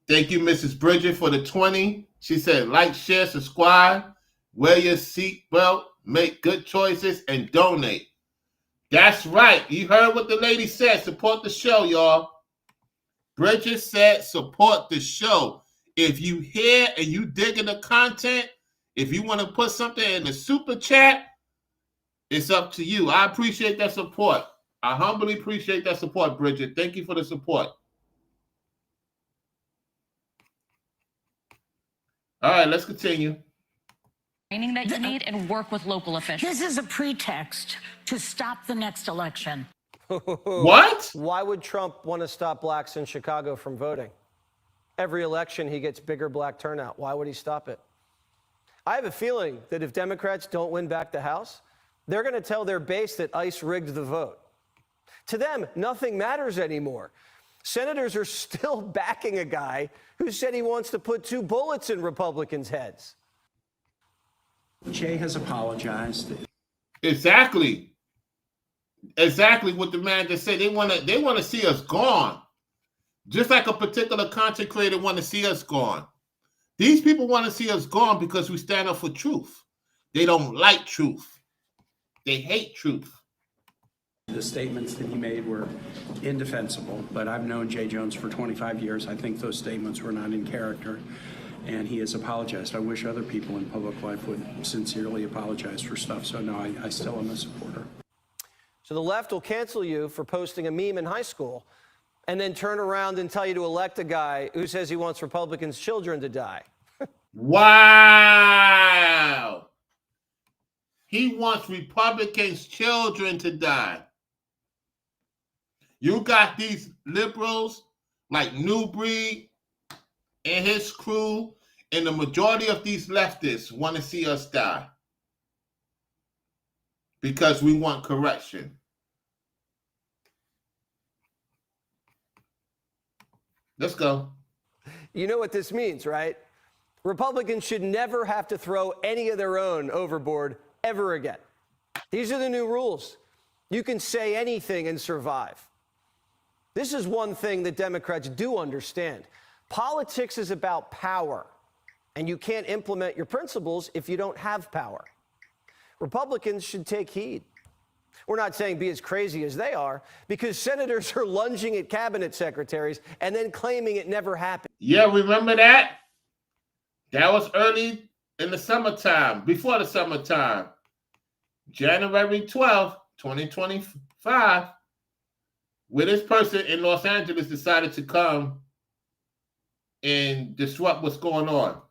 Speaker 1: Thank you, Mrs. Bridget, for the 20. She said, like, share, subscribe, wear your seatbelt, make good choices, and donate. That's right. You heard what the lady said. Support the show, y'all. Bridget said support the show. If you hear and you digging the content, if you want to put something in the super chat, it's up to you. I appreciate that support. I humbly appreciate that support, Bridget. Thank you for the support. All right, let's continue.
Speaker 19: Training that you need and work with local officials.
Speaker 20: This is a pretext to stop the next election.
Speaker 1: What?
Speaker 2: Why would Trump want to stop blacks in Chicago from voting? Every election, he gets bigger black turnout. Why would he stop it? I have a feeling that if Democrats don't win back the House, they're going to tell their base that ICE rigged the vote. To them, nothing matters anymore. Senators are still backing a guy who said he wants to put 2 bullets in Republicans' heads.
Speaker 6: Jay has apologized.
Speaker 1: Exactly what the man just said. They want to see us gone, just like a particular content creator want to see us gone. These people want to see us gone because we stand up for truth. They don't like truth. They hate truth.
Speaker 6: The statements that he made were indefensible, but I've known Jay Jones for 25 years. I think those statements were not in character, and he has apologized. I wish other people in public life would sincerely apologize for stuff. So, no, I still am a supporter.
Speaker 2: So the left will cancel you for posting a meme in high school and then turn around and tell you to elect a guy who says he wants Republicans' children to die.
Speaker 1: Wow. He wants Republicans' children to die. You got these liberals like New Breed and his crew, and the majority of these leftists want to see us die because we want correction. Let's go.
Speaker 2: You know what this means, right? Republicans should never have to throw any of their own overboard ever again. These are the new rules. You can say anything and survive. This is one thing that Democrats do understand. Politics is about power, and you can't implement your principles if you don't have power. Republicans should take heed. We're not saying be as crazy as they are, because senators are lunging at cabinet secretaries and then claiming it never happened.
Speaker 1: Yeah, remember that? That was early in the summertime, before the summertime. January 12th, 2025, where this person in Los Angeles decided to come and disrupt what's going on.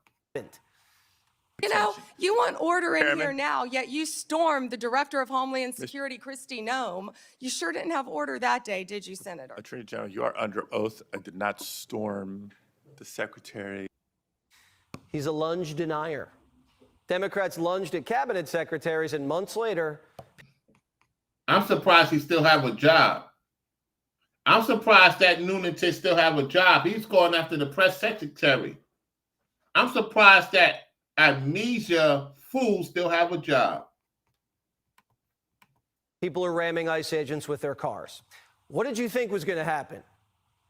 Speaker 21: You know, you want order in here now, yet you stormed the Director of Homeland Security, Kristi Noem. You sure didn't have order that day, did you, Senator?
Speaker 22: Attorney General, you are under oath. I did not storm the secretary.
Speaker 2: He's a lunge denier. Democrats lunged at cabinet secretaries, and months later...
Speaker 1: I'm surprised he still have a job. I'm surprised that Nuneaton still have a job. He's going after the press secretary. I'm surprised that amnesia fools still have a job.
Speaker 2: People are ramming ICE agents with their cars. What did you think was going to happen?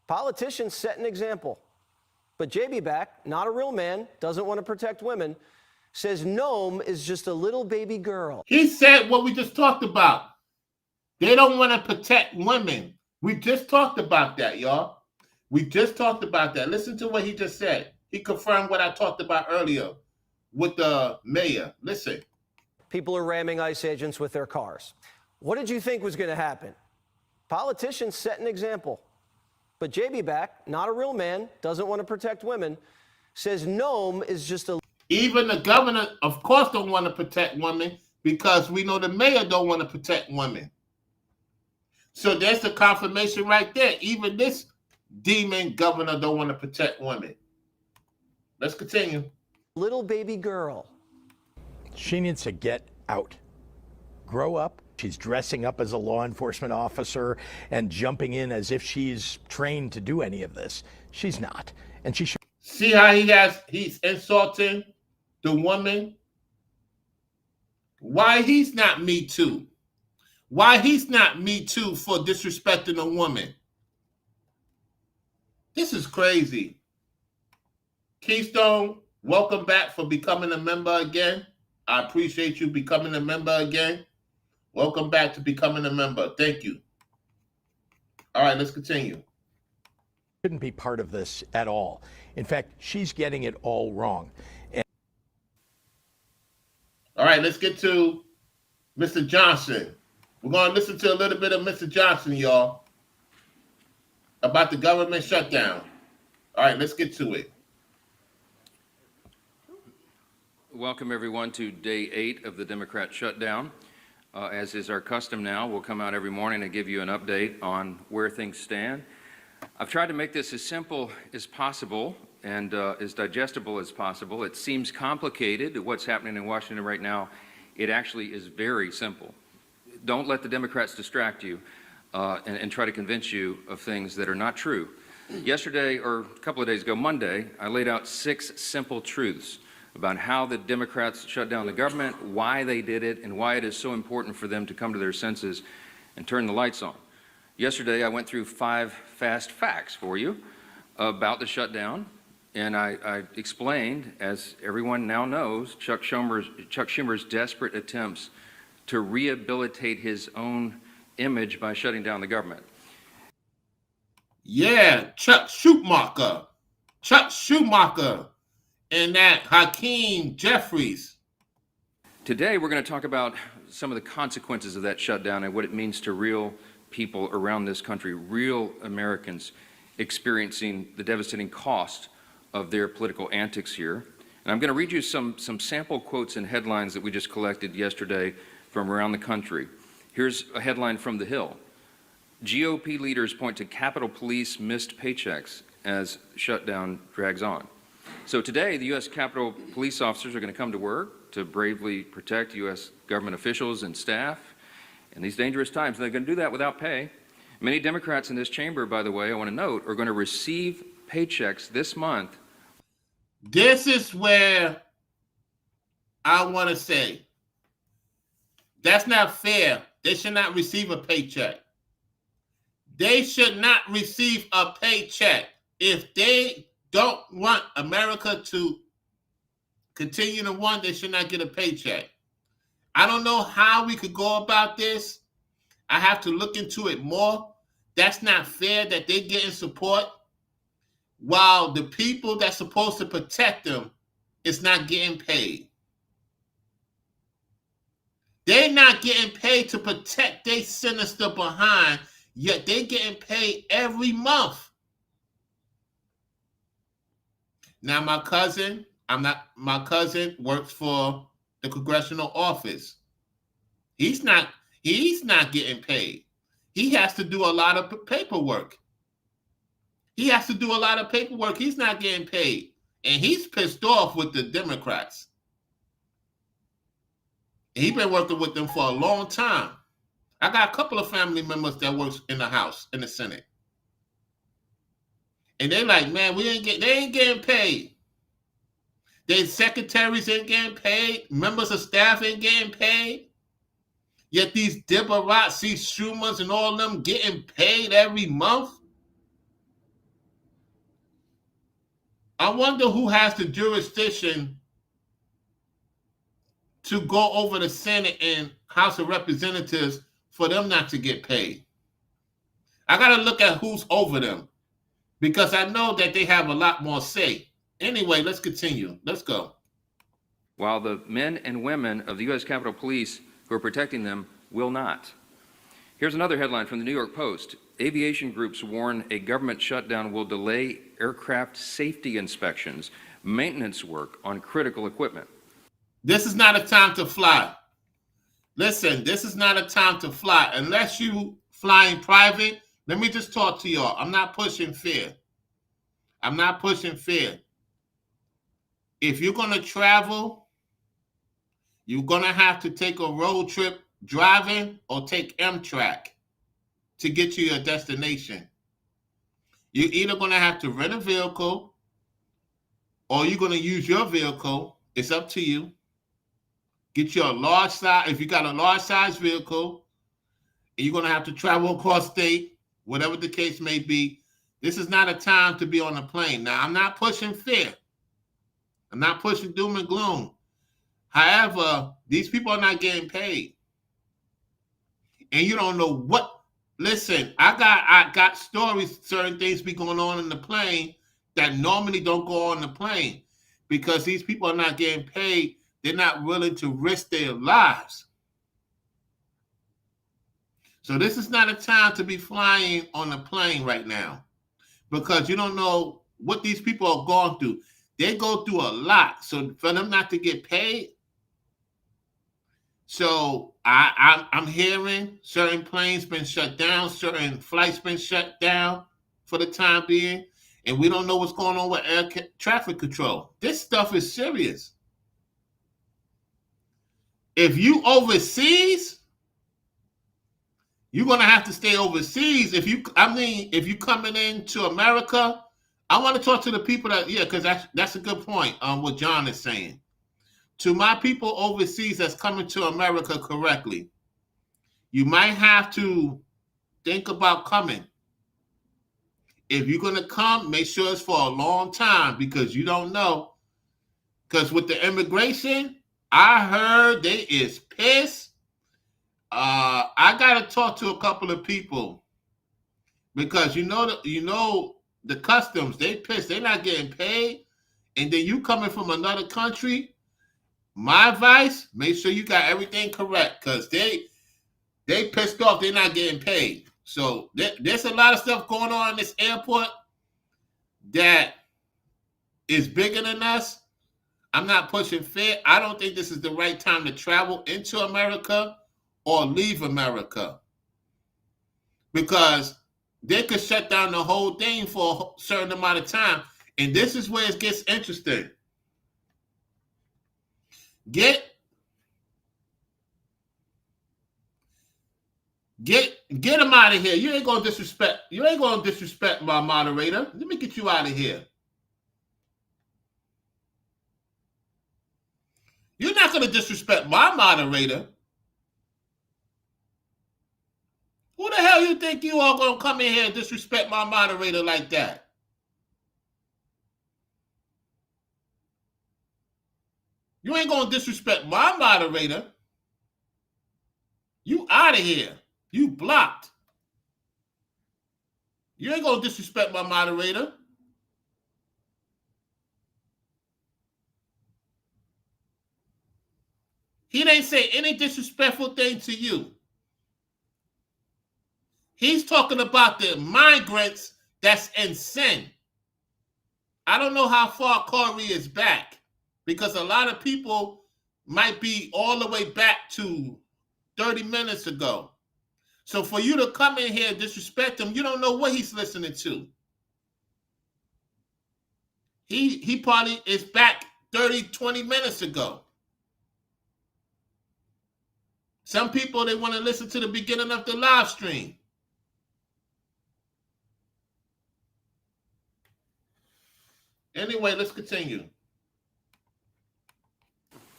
Speaker 2: Politicians set an example. But JB back, not a real man, doesn't want to protect women, says Noem is just a little baby girl.
Speaker 1: He said what we just talked about. They don't want to protect women. We just talked about that, y'all. We just talked about that. Listen to what he just said. He confirmed what I talked about earlier with the mayor. Listen.
Speaker 2: People are ramming ICE agents with their cars. What did you think was going to happen? Politicians set an example. But JB back, not a real man, doesn't want to protect women, says Noem is just a...
Speaker 1: Even the governor, of course, don't want to protect women because we know the mayor don't want to protect women. So there's the confirmation right there. Even this demon governor don't want to protect women. Let's continue.
Speaker 2: Little baby girl.
Speaker 23: She needs to get out. Grow up. She's dressing up as a law enforcement officer and jumping in as if she's trained to do any of this. She's not. And she should.
Speaker 1: See how he's insulting the woman? Why he's not Me Too? Why he's not Me Too for disrespecting a woman? This is crazy. Keystone, welcome back for becoming a member again. I appreciate you becoming a member again. Welcome back to becoming a member. Thank you. All right, let's continue.
Speaker 23: Shouldn't be part of this at all. In fact, she's getting it all wrong.
Speaker 1: All right, let's get to Mr. Johnson. We're going to listen to a little bit of Mr. Johnson, y'all, about the government shutdown. All right, let's get to it.
Speaker 3: Welcome, everyone, to day 8 of the Democrat shutdown. As is our custom now, we'll come out every morning and give you an update on where things stand. I've tried to make this as simple as possible and as digestible as possible. It seems complicated, what's happening in Washington right now. It actually is very simple. Don't let the Democrats distract you and try to convince you of things that are not true. Yesterday, or a couple of days ago, Monday, I laid out 6 simple truths about how the Democrats shut down the government, why they did it, and why it is so important for them to come to their senses and turn the lights on. Yesterday, I went through 5 fast facts for you about the shutdown, and I explained, as everyone now knows, Chuck Schumer's desperate attempts to rehabilitate his own image by shutting down the government.
Speaker 1: Yeah, Chuck Schumacher. And that Hakeem Jeffries.
Speaker 3: Today, we're going to talk about some of the consequences of that shutdown and what it means to real people around this country, real Americans experiencing the devastating cost of their political antics here. And I'm going to read you some sample quotes and headlines that we just collected yesterday from around the country. Here's a headline from The Hill. GOP leaders point to Capitol Police missed paychecks as shutdown drags on. So today, the U.S. Capitol Police officers are going to come to work to bravely protect U.S. government officials and staff in these dangerous times. And they're going to do that without pay. Many Democrats in this chamber, by the way, I want to note, are going to receive paychecks this month.
Speaker 1: This is where I want to say, that's not fair. They should not receive a paycheck. They should not receive a paycheck. If they don't want America to continue to run, they should not get a paycheck. I don't know how we could go about this. I have to look into it more. That's not fair that they're getting support while the people that's supposed to protect them is not getting paid. They're not getting paid to protect their sinister behind, yet they're getting paid every month. Now, my cousin works for the congressional office. He's not getting paid. He has to do a lot of paperwork. He's not getting paid. And he's pissed off with the Democrats. And he's been working with them for a long time. I got a couple of family members that works in the House, in the Senate. And they're like, man, they ain't getting paid. Their secretaries ain't getting paid. Members of staff ain't getting paid. Yet these Debarazzi, Schumers, and all of them getting paid every month. I wonder who has the jurisdiction to go over the Senate and House of Representatives for them not to get paid. I got to look at who's over them because I know that they have a lot more say. Anyway, let's continue. Let's go.
Speaker 3: While the men and women of the U.S. Capitol Police who are protecting them will not. Here's another headline from the New York Post. Aviation groups warn a government shutdown will delay aircraft safety inspections, maintenance work on critical equipment.
Speaker 1: This is not a time to fly. Listen, this is not a time to fly. Unless you flying private, let me just talk to y'all. I'm not pushing fear. If you're going to travel, you're going to have to take a road trip driving or take Amtrak to get to your destination. You're either going to have to rent a vehicle or you're going to use your vehicle. It's up to you. Get you a large size. If you got a large size vehicle, and you're going to have to travel across state, whatever the case may be, this is not a time to be on a plane. Now, I'm not pushing fear. I'm not pushing doom and gloom. However, these people are not getting paid. and you don't know what. Listen, I got stories, certain things be going on in the plane that normally don't go on the plane because these people are not getting paid. They're not willing to risk their lives. So this is not a time to be flying on a plane right now because you don't know what these people are going through. They go through a lot. So for them not to get paid, so I'm hearing certain planes been shut down, certain flights been shut down for the time being, and we don't know what's going on with air traffic control. This stuff is serious. If you overseas, you're gonna have to stay overseas. If you coming into America, I want to talk to the people because that's a good point on what John is saying. To my people overseas that's coming to America correctly, you might have to think about coming. If you're gonna come, make sure it's for a long time because you don't know. Because with the immigration, I heard they is pissed. I gotta talk to a couple of people because you know the customs, they pissed, they're not getting paid, and then you coming from another country. My advice: make sure you got everything correct because they pissed off, they're not getting paid. So there's a lot of stuff going on in this airport that is bigger than us. I'm not pushing fear. I don't think this is the right time to travel into America or leave America because they could shut down the whole thing for a certain amount of time. And this is where it gets interesting. Get him out of here. You ain't gonna disrespect my moderator. Let me get you out of here. You're not gonna disrespect my moderator. Who the hell you think you are gonna come in here and disrespect my moderator like that? You ain't gonna disrespect my moderator. You out of here. You blocked. You ain't gonna disrespect my moderator. He didn't say any disrespectful thing to you. He's talking about the migrants that's in sin. I don't know how far Corey is back because a lot of people might be all the way back to 30 minutes ago. So for you to come in here and disrespect him, you don't know what he's listening to. He probably is back 30, 20 minutes ago. Some people, they want to listen to the beginning of the live stream. Anyway, let's continue.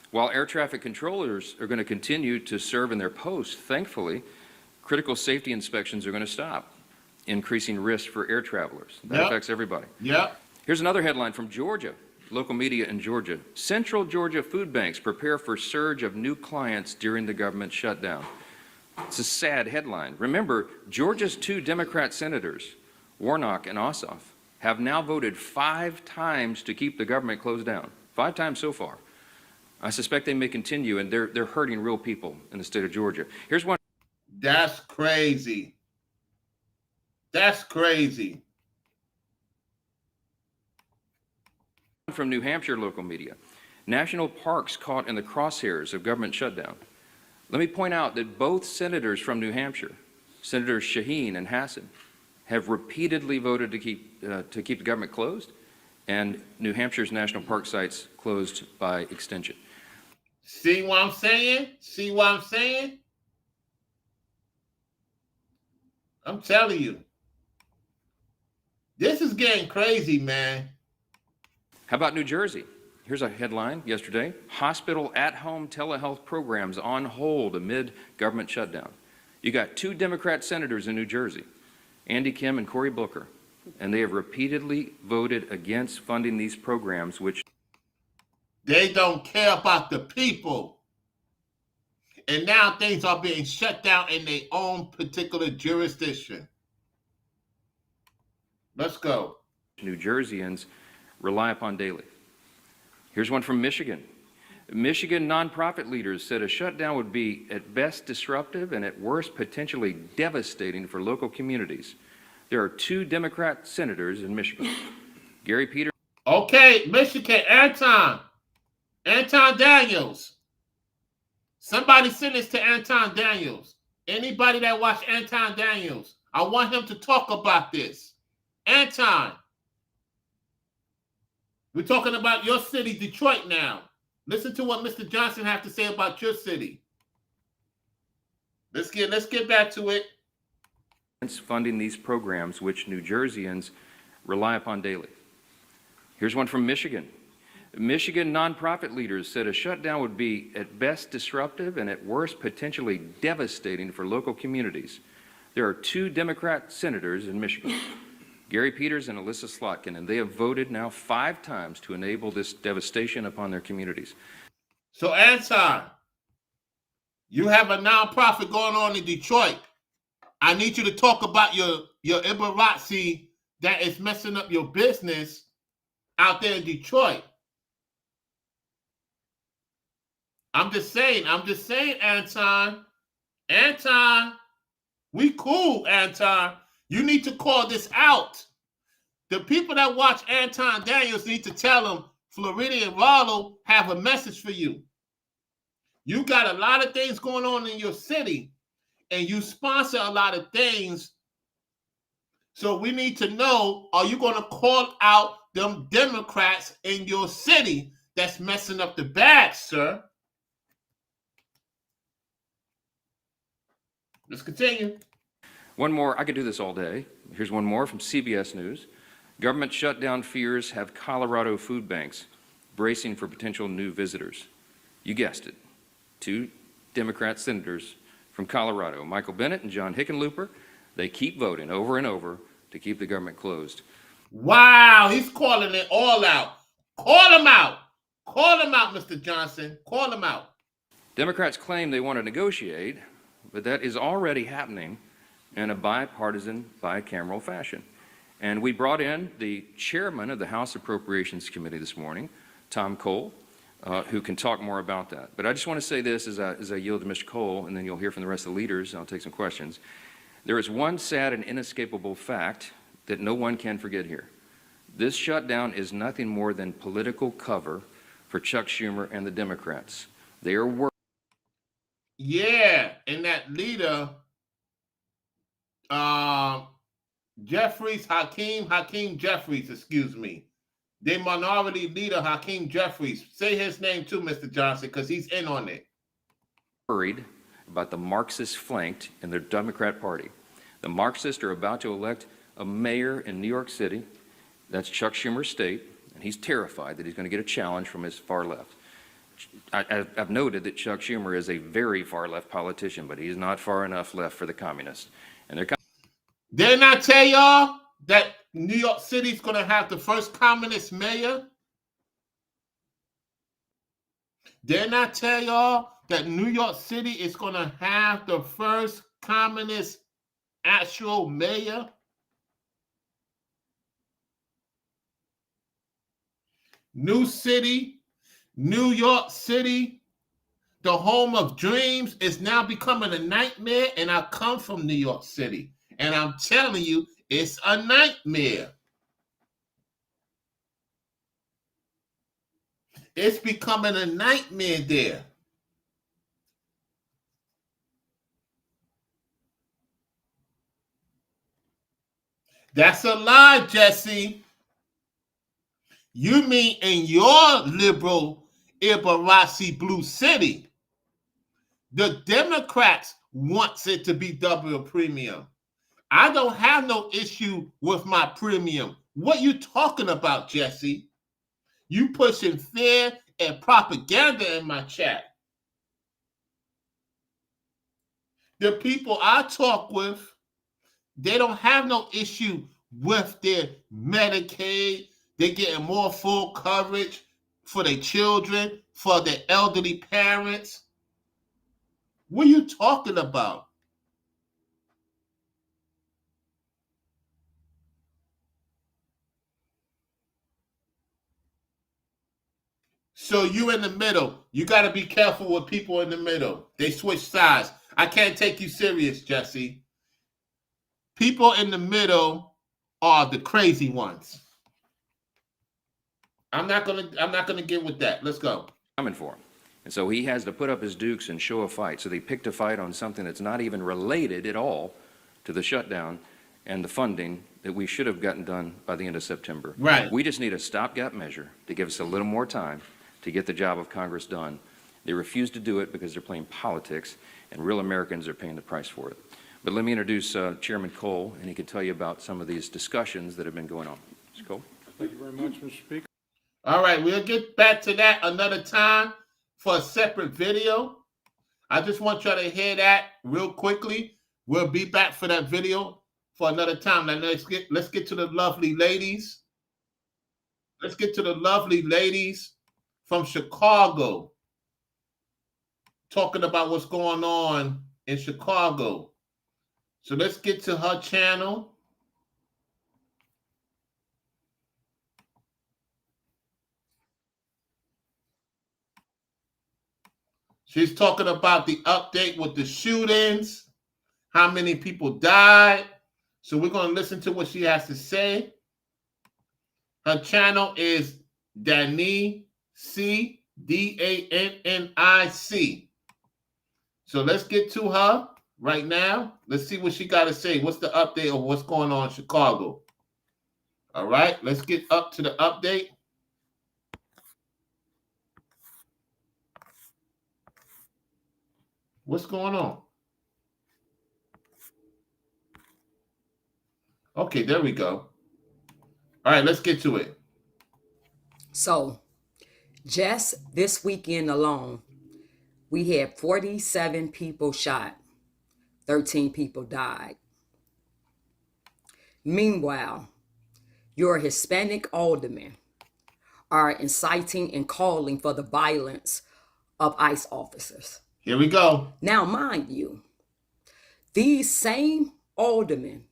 Speaker 3: While air traffic controllers are going to continue to serve in their posts, thankfully, critical safety inspections are going to stop, increasing risk for air travelers. That affects everybody.
Speaker 1: Yep.
Speaker 3: Here's another headline from Georgia. Local media in Georgia. Central Georgia food banks prepare for surge of new clients during the government shutdown. It's a sad headline. Remember, Georgia's 2 Democrat senators, Warnock and Ossoff, have now voted 5 times to keep the government closed down. 5 times so far. I suspect they may continue, and they're hurting real people in the state of Georgia. Here's one.
Speaker 1: That's crazy. That's crazy.
Speaker 3: From New Hampshire local media. National parks caught in the crosshairs of government shutdown. Let me point out that both senators from New Hampshire, Senators Shaheen and Hassan, have repeatedly voted to keep the government closed, and New Hampshire's national park sites closed by extension.
Speaker 1: See what I'm saying? See what I'm saying? I'm telling you. This is getting crazy, man.
Speaker 3: How about New Jersey? Here's a headline yesterday. Hospital at-home telehealth programs on hold amid government shutdown. You got 2 Democrat senators in New Jersey, Andy Kim and Cory Booker, and they have repeatedly voted against funding these programs, which
Speaker 1: they don't care about the people. And now things are being shut down in their own particular jurisdiction. Let's go.
Speaker 3: New Jerseyans rely upon daily. Here's one from Michigan. Michigan nonprofit leaders said a shutdown would be at best disruptive and at worst potentially devastating for local communities. There are 2 Democrat senators in Michigan. Gary Peters.
Speaker 1: Okay, Michigan, Anton Daniels. Somebody send this to Anton Daniels. Anybody that watched Anton Daniels, I want him to talk about this. Anton, we're talking about your city, Detroit now. Listen to what Mr. Johnson has to say about your city. Let's get back to it.
Speaker 3: Funding these programs, which New Jerseyans rely upon daily. Here's one from Michigan. Michigan nonprofit leaders said a shutdown would be at best disruptive and at worst potentially devastating for local communities. There are 2 Democrat senators in Michigan, Gary Peters and Alyssa Slotkin, and they have voted now 5 times to enable this devastation upon their communities.
Speaker 1: So, Anton, you have a nonprofit going on in Detroit. I need you to talk about your Ibarazzi that is messing up your business out there in Detroit. I'm just saying, Anton. Anton, we cool, Anton. You need to call this out. The people that watch Anton Daniels need to tell him Floridian Rollo have a message for you. You got a lot of things going on in your city, and you sponsor a lot of things. So we need to know, are you going to call out them Democrats in your city that's messing up the bag, sir? Let's continue.
Speaker 3: One more, I could do this all day. Here's one more from CBS News. Government shutdown fears have Colorado food banks bracing for potential new visitors. You guessed it. 2 Democrat senators from Colorado, Michael Bennet and John Hickenlooper, they keep voting over and over to keep the government closed.
Speaker 1: Wow, he's calling it all out. Call him out. Call him out, Mr. Johnson. Call him out.
Speaker 3: Democrats claim they want to negotiate, but that is already happening in a bipartisan, bicameral fashion. And we brought in the chairman of the House Appropriations Committee this morning, Tom Cole, who can talk more about that. But I just want to say this as I yield to Mr. Cole, and then you'll hear from the rest of the leaders, and I'll take some questions. There is one sad and inescapable fact that no one can forget here. This shutdown is nothing more than political cover for Chuck Schumer and the Democrats. They are working.
Speaker 1: Yeah, and that leader, Hakeem Jeffries, excuse me. The minority leader, Hakeem Jeffries. Say his name too, Mr. Johnson, because he's in on it.
Speaker 3: Worried about the Marxist flanked in the Democrat Party. The Marxists are about to elect a mayor in New York City. That's Chuck Schumer's state, and he's terrified that he's going to get a challenge from his far left. I've noted that Chuck Schumer is a very far left politician, but he's not far enough left for the communists. And
Speaker 1: Didn't I tell y'all that New York City's going to have the first communist mayor? Didn't I tell y'all that New York City is going to have the first communist actual mayor? New city, New York City, the home of dreams, is now becoming a nightmare, and I come from New York City. And I'm telling you, it's a nightmare. It's becoming a nightmare there. That's a lie, Jesse. You mean in your liberal Ibarasi Blue City, the Democrats wants it to be double premium. I don't have no issue with my premium. What you talking about, Jesse? You pushing fear and propaganda in my chat. The people I talk with, they don't have no issue with their Medicaid. They're getting more full coverage for their children, for their elderly parents. What are you talking about? So you in the middle. You got to be careful with people in the middle. They switch sides. I can't take you serious, Jesse. People in the middle are the crazy ones. I'm not gonna get with that. Let's go.
Speaker 3: Coming for him. And so he has to put up his dukes and show a fight. So they picked a fight on something that's not even related at all to the shutdown and the funding that we should have gotten done by the end of September.
Speaker 1: Right.
Speaker 3: We just need a stopgap measure to give us a little more time to get the job of Congress done. They refuse to do it because they're playing politics, and real Americans are paying the price for it. But let me introduce Chairman Cole, and he can tell you about some of these discussions that have been going on. Mr. Cole.
Speaker 4: Thank you very much, Mr. Speaker.
Speaker 1: All right, we'll get back to that another time for a separate video. I just want y'all to hear that real quickly. We'll be back for that video for another time. Now let's get to the lovely ladies. Let's get to the lovely ladies from Chicago talking about what's going on in Chicago. So let's get to her channel. She's talking about the update with the shootings, how many people died. So we're going to listen to what she has to say. Her channel is Danny C, DANNIC. So let's get to her right now. Let's see what she got to say. What's the update of what's going on in Chicago? All right, let's get up to the update. What's going on? Okay, there we go. All right, let's get to it.
Speaker 5: So, just this weekend alone, we had 47 people shot, 13 people died. Meanwhile, your Hispanic aldermen are inciting and calling for the violence of ICE officers.
Speaker 1: Here we go.
Speaker 5: Now, mind you, these same aldermen,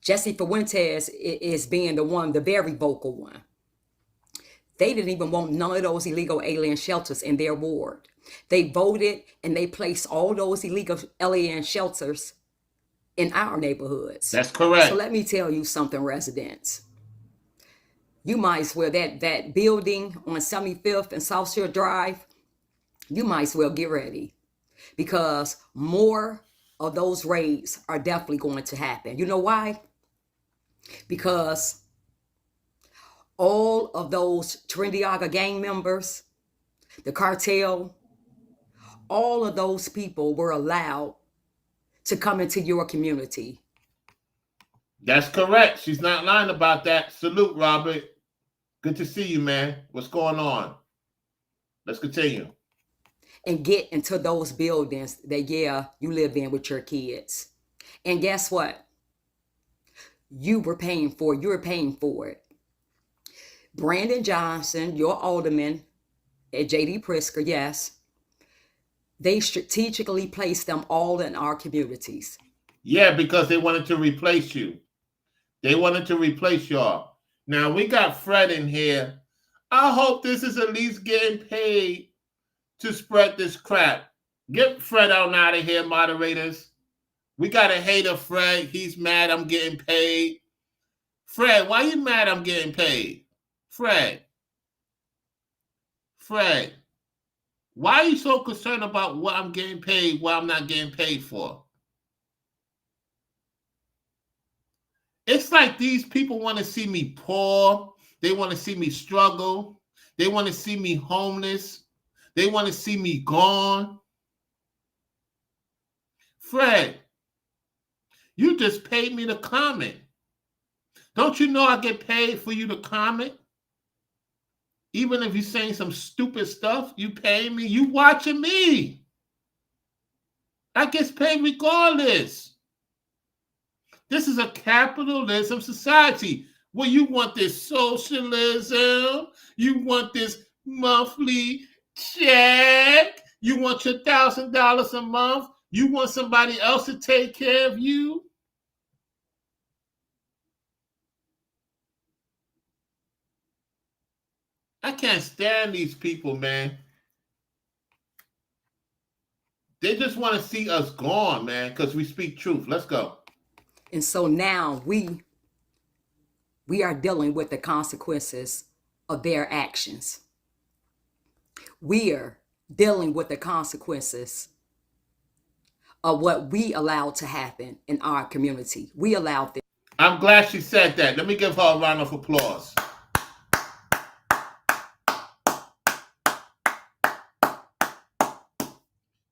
Speaker 5: Jesse Fuentes is being the very vocal one. They didn't even want none of those illegal alien shelters in their ward. They voted and they placed all those illegal alien shelters in our neighborhoods.
Speaker 1: That's correct.
Speaker 5: So let me tell you something, residents. You might as well, that building on 75th and South Shore Drive, you might as well get ready, because more of those raids are definitely going to happen. You know why? Because all of those Trinidad gang members, the cartel, all of those people were allowed to come into your community.
Speaker 1: That's correct. She's not lying about that. Salute, Robert. Good to see you, man. What's going on? Let's continue.
Speaker 5: And get into those buildings that, you live in with your kids. And guess what? You were paying for it. Brandon Johnson, your alderman at J.D. Prisker, yes, they strategically placed them all in our communities.
Speaker 1: Yeah, because they wanted to replace you. They wanted to replace y'all. Now, we got Fred in here. I hope this is at least getting paid to spread this crap. Get Fred out of here, moderators. We got a hater, Fred. He's mad I'm getting paid. Fred, why you mad I'm getting paid? Fred, why are you so concerned about what I'm getting paid, what I'm not getting paid for? It's like these people want to see me poor. They want to see me struggle. They want to see me homeless. They want to see me gone. Fred, you just paid me to comment. Don't you know I get paid for you to comment? Even if you're saying some stupid stuff, you pay me. You watching me. I get paid regardless. This is a capitalism society where you want this socialism. You want this monthly check. You want your $1,000 a month? You want somebody else to take care of you? I can't stand these people, man. They just want to see us gone, man, because we speak truth. Let's go.
Speaker 5: And so now we are dealing with the consequences of their actions. We are dealing with the consequences of what we allowed to happen in our community. We allowed this.
Speaker 1: I'm glad she said that. Let me give her a round of applause.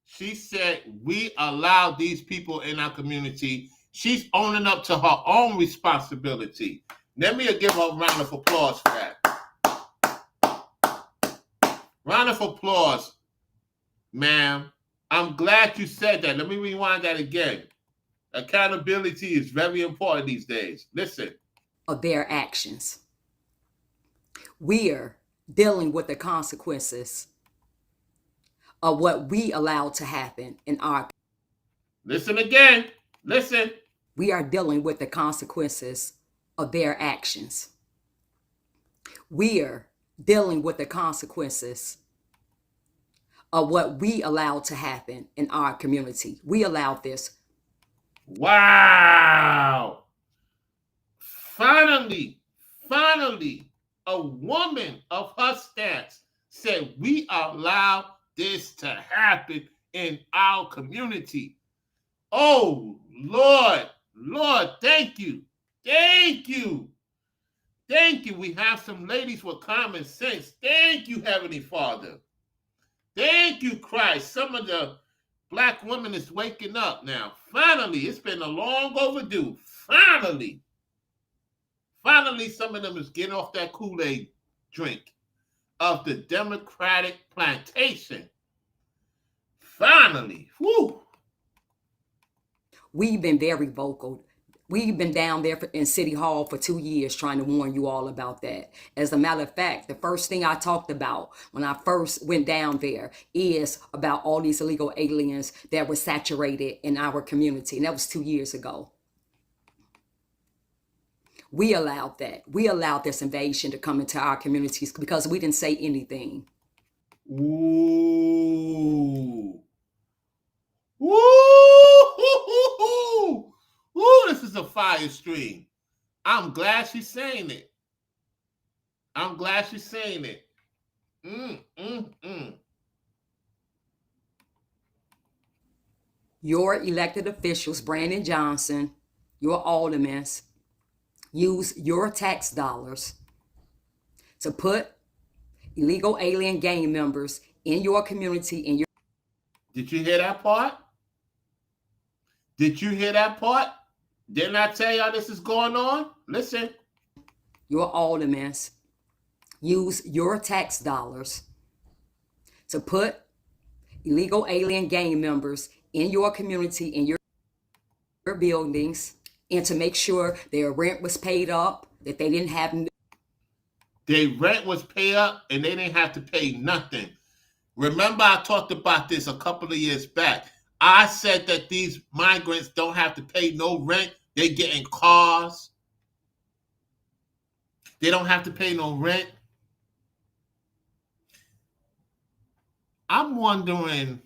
Speaker 1: She said we allowed these people in our community. She's owning up to her own responsibility. Let me give her a round of applause for that. Round of applause, ma'am. I'm glad you said that. Let me rewind that again. Accountability is very important these days. Listen.
Speaker 5: Of their actions. We are dealing with the consequences of what we allowed to happen in our.
Speaker 1: Listen again. Listen.
Speaker 5: We are dealing with the consequences of their actions. We are dealing with the consequences of what we allowed to happen in our community. We allowed this.
Speaker 1: Wow. Finally, a woman of her stance said we allowed this to happen in our community. Oh, Lord, thank you. Thank you. Thank you. We have some ladies with common sense. Thank you, Heavenly Father. Thank you, Christ. Some of the Black women is waking up now. Finally, it's been a long overdue. Finally, some of them is getting off that Kool-Aid drink of the Democratic plantation. Finally, whoo.
Speaker 5: We've been very vocal. We've been down there in City Hall for 2 years trying to warn you all about that. As a matter of fact, the first thing I talked about when I first went down there is about all these illegal aliens that were saturated in our community. And that was 2 years ago. We allowed that. We allowed this invasion to come into our communities because we didn't say anything.
Speaker 1: Ooh. Ooh. Ooh, this is a fire stream. I'm glad she's saying it.
Speaker 5: Your elected officials, Brandon Johnson, your aldermen, use your tax dollars to put illegal alien gang members in your community.
Speaker 1: Did you hear that part? Didn't I tell y'all this is going on? Listen.
Speaker 5: Your aldermen use your tax dollars to put illegal alien gang members in your community, in your buildings, and to make sure their rent was paid up, that they didn't have.
Speaker 1: Their rent was paid up and they didn't have to pay nothing. Remember, I talked about this a couple of years back. I said that these migrants don't have to pay no rent. They getting cars. They don't have to pay no rent. I'm wondering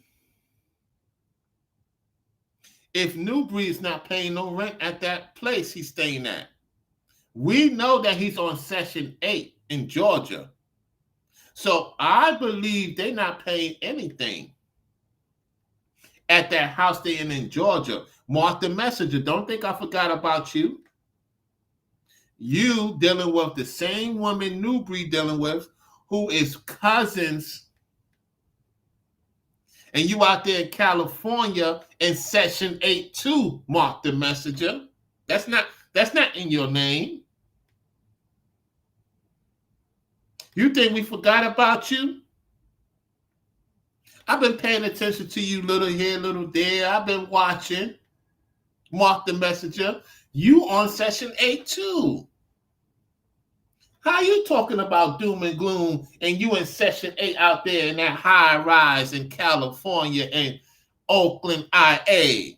Speaker 1: if Newbury's not paying no rent at that place he's staying at. We know that he's on Section 8 in Georgia. So I believe they're not paying anything at that house they're in Georgia. Mark the messenger. Don't think I forgot about you. You dealing with the same woman Newbury dealing with, who is cousins, and you out there in California in Section 8 too, Mark the messenger. That's not in your name. You think we forgot about you? I've been paying attention to you, little here, little there. I've been watching. Mark the messenger. You on Section 8 too. How you talking about doom and gloom and you in Section 8 out there in that high rise in California and Oakland, IA?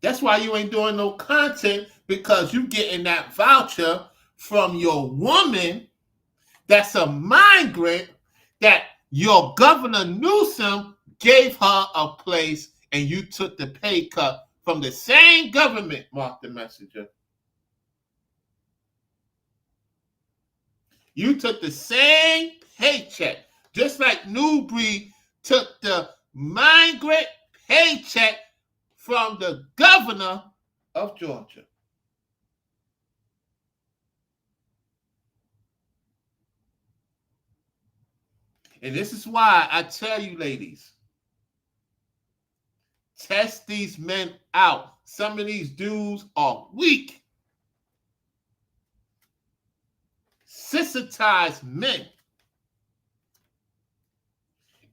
Speaker 1: That's why you ain't doing no content, because you getting that voucher from your woman that's a migrant that your Governor Newsom gave her a place and you took the pay cut from the same government, Mark the Messenger. You took the same paycheck, just like Newbury took the migrant paycheck from the governor of Georgia. And this is why I tell you, ladies, test these men out. Some of these dudes are weak, sensitized men.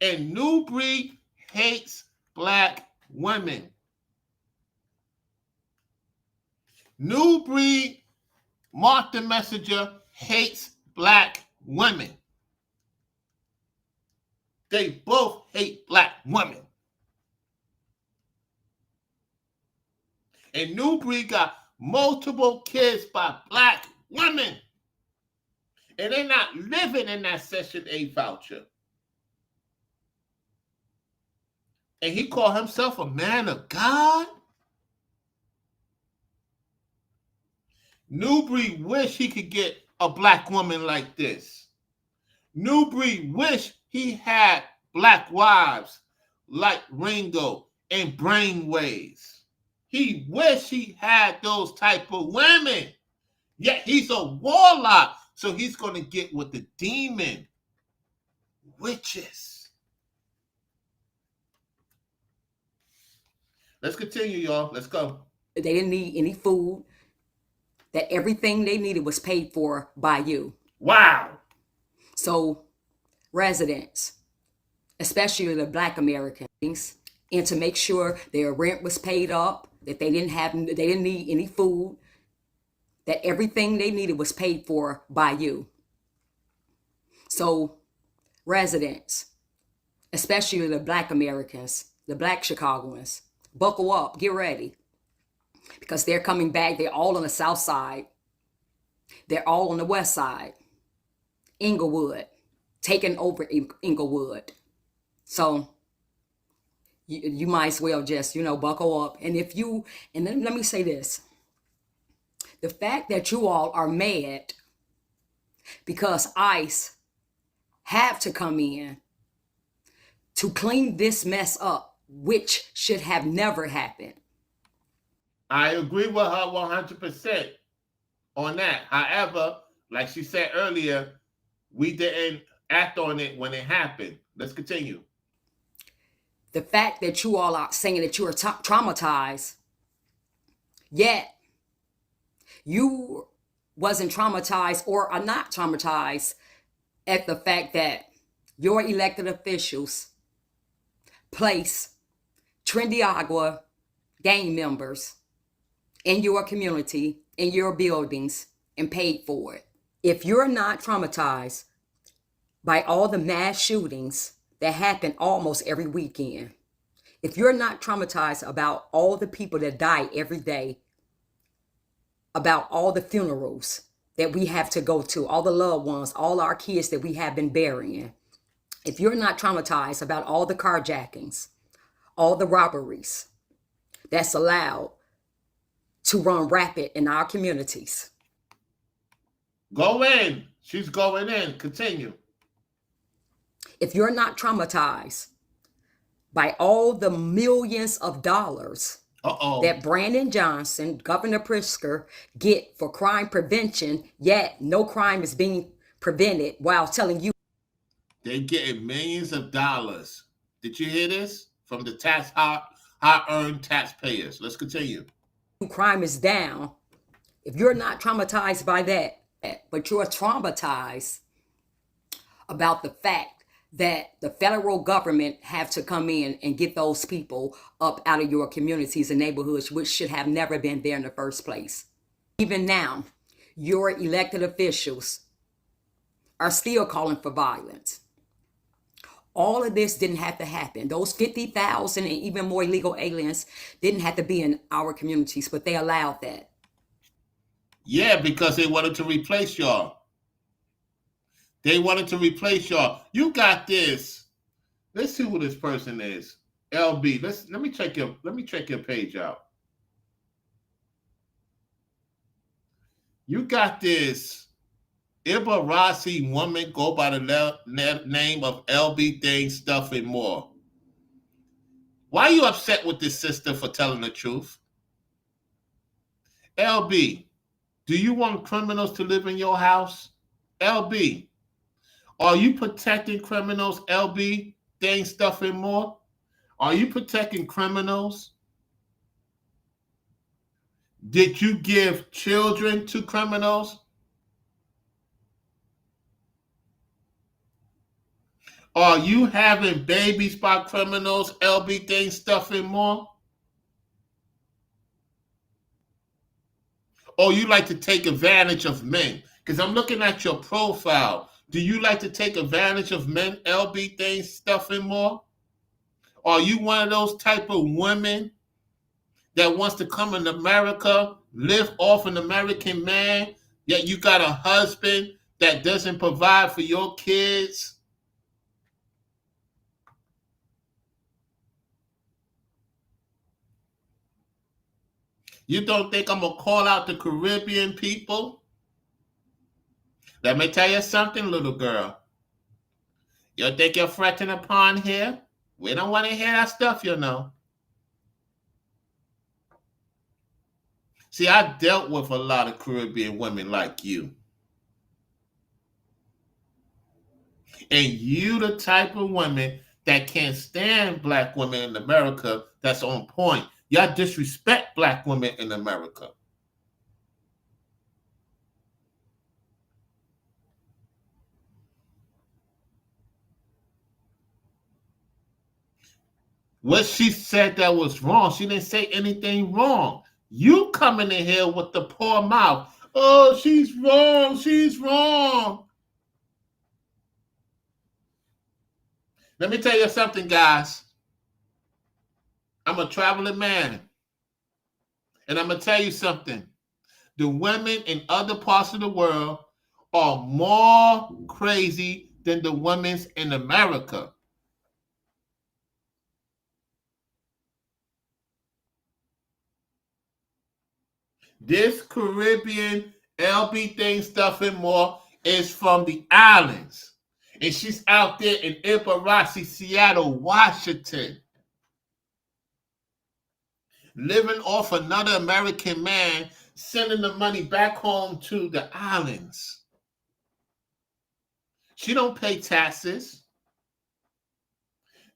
Speaker 1: And Newbury hates black women. Newbury, Mark the Messenger, hates black women. They both hate black women. And Newbury got multiple kids by black women. And they're not living in that Section 8 voucher. And he called himself a man of God? Newbury wish he could get a black woman like this. Newbury wish he had black wives like Ringo and Brainwaves. He wish he had those type of women. Yet he's a warlock, so he's going to get with the demon witches. Let's continue, y'all. Let's go.
Speaker 5: They didn't need any food, that everything they needed was paid for by you.
Speaker 1: Wow.
Speaker 5: So residents, especially the black Americans, and to make sure their rent was paid up, that they didn't need any food, that everything they needed was paid for by you. So residents, especially the black Americans, the black Chicagoans, buckle up, get ready, because they're coming back. They're all on the south side. They're all on the west side. Inglewood, taking over Inglewood. So you might as well just, buckle up. And then let me say this. The fact that you all are mad because ICE have to come in to clean this mess up, which should have never happened.
Speaker 1: I agree with her 100% on that. However, like she said earlier, we didn't act on it when it happened. Let's continue.
Speaker 5: The fact that you all are saying that you are traumatized, yet you wasn't traumatized or are not traumatized at the fact that your elected officials place Trendy Agua gang members in your community, in your buildings, and paid for it. If you're not traumatized by all the mass shootings that happen almost every weekend, if you're not traumatized about all the people that die every day, about all the funerals that we have to go to, all the loved ones, all our kids that we have been burying, if you're not traumatized about all the carjackings, all the robberies that's allowed to run rapid in our communities.
Speaker 1: Go in. She's going in. Continue.
Speaker 5: If you're not traumatized by all the millions of dollars that Brandon Johnson, Governor Pritzker, get for crime prevention, yet no crime is being prevented, while telling you
Speaker 1: they're getting millions of dollars. Did you hear this? From the hard-earned taxpayers. Let's continue.
Speaker 5: Crime is down. If you're not traumatized by that, but you're traumatized about the fact that the federal government have to come in and get those people up out of your communities and neighborhoods, which should have never been there in the first place. Even now, your elected officials are still calling for violence. All of this didn't have to happen. Those 50,000 and even more illegal aliens didn't have to be in our communities, but they allowed that.
Speaker 1: Yeah, because they wanted to replace y'all. They wanted to replace y'all. You got this. Let's see who this person is. LB. Let me check your page out. You got this Ibarasi woman go by the name of LB Things, Stuff, and More. Why are you upset with this sister for telling the truth? LB, do you want criminals to live in your house? LB, are you protecting criminals? LB Things, Stuff, and More? Are you protecting criminals? Did you give children to criminals? Are you having babies by criminals? LB Things, Stuff, and More? Or you like to take advantage of men? Because I'm looking at your profile. Do you like to take advantage of men? LB Things, Stuff, and More? Are you one of those type of women that wants to come in America, live off an American man, yet you got a husband that doesn't provide for your kids? You don't think I'm going to call out the Caribbean people? Let me tell you something, little girl. You think you're fretting upon here? We don't want to hear that stuff, you know. See, I dealt with a lot of Caribbean women like you. And you the type of women that can't stand black women in America that's on point. Y'all disrespect black women in America. What she said that was wrong, she didn't say anything wrong. You coming in here with the poor mouth. Oh, she's wrong. She's wrong. Let me tell you something, guys. I'm a traveling man. And I'm going to tell you something. The women in other parts of the world are more crazy than the women in America. This Caribbean LB Thing, Stuff, and More is from the islands. And she's out there in Ibarasi, Seattle, Washington, living off another American man, sending the money back home to the islands. She don't pay taxes.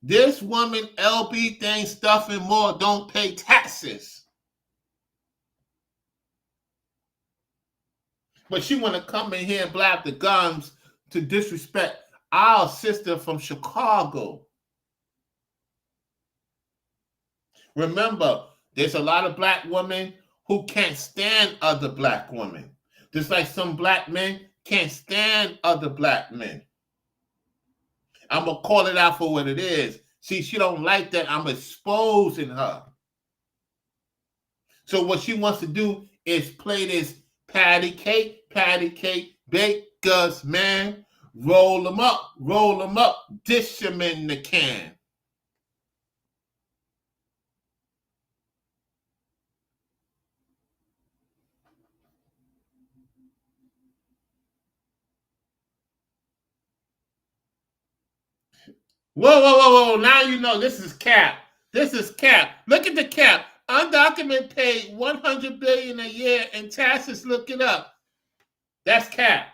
Speaker 1: This woman, LB Thing, Stuff, and More, don't pay taxes. But she want to come in here and blab the gums to disrespect our sister from Chicago. Remember, there's a lot of black women who can't stand other black women. Just like some black men can't stand other black men. I'm going to call it out for what it is. See, she don't like that. I'm exposing her. So what she wants to do is play this patty cake, bakers, man. Roll them up, dish them in the can. Whoa. Now you know this is cap. This is cap. Look at the cap. Undocumented paid $100 billion a year in taxes. Look it up. That's cap.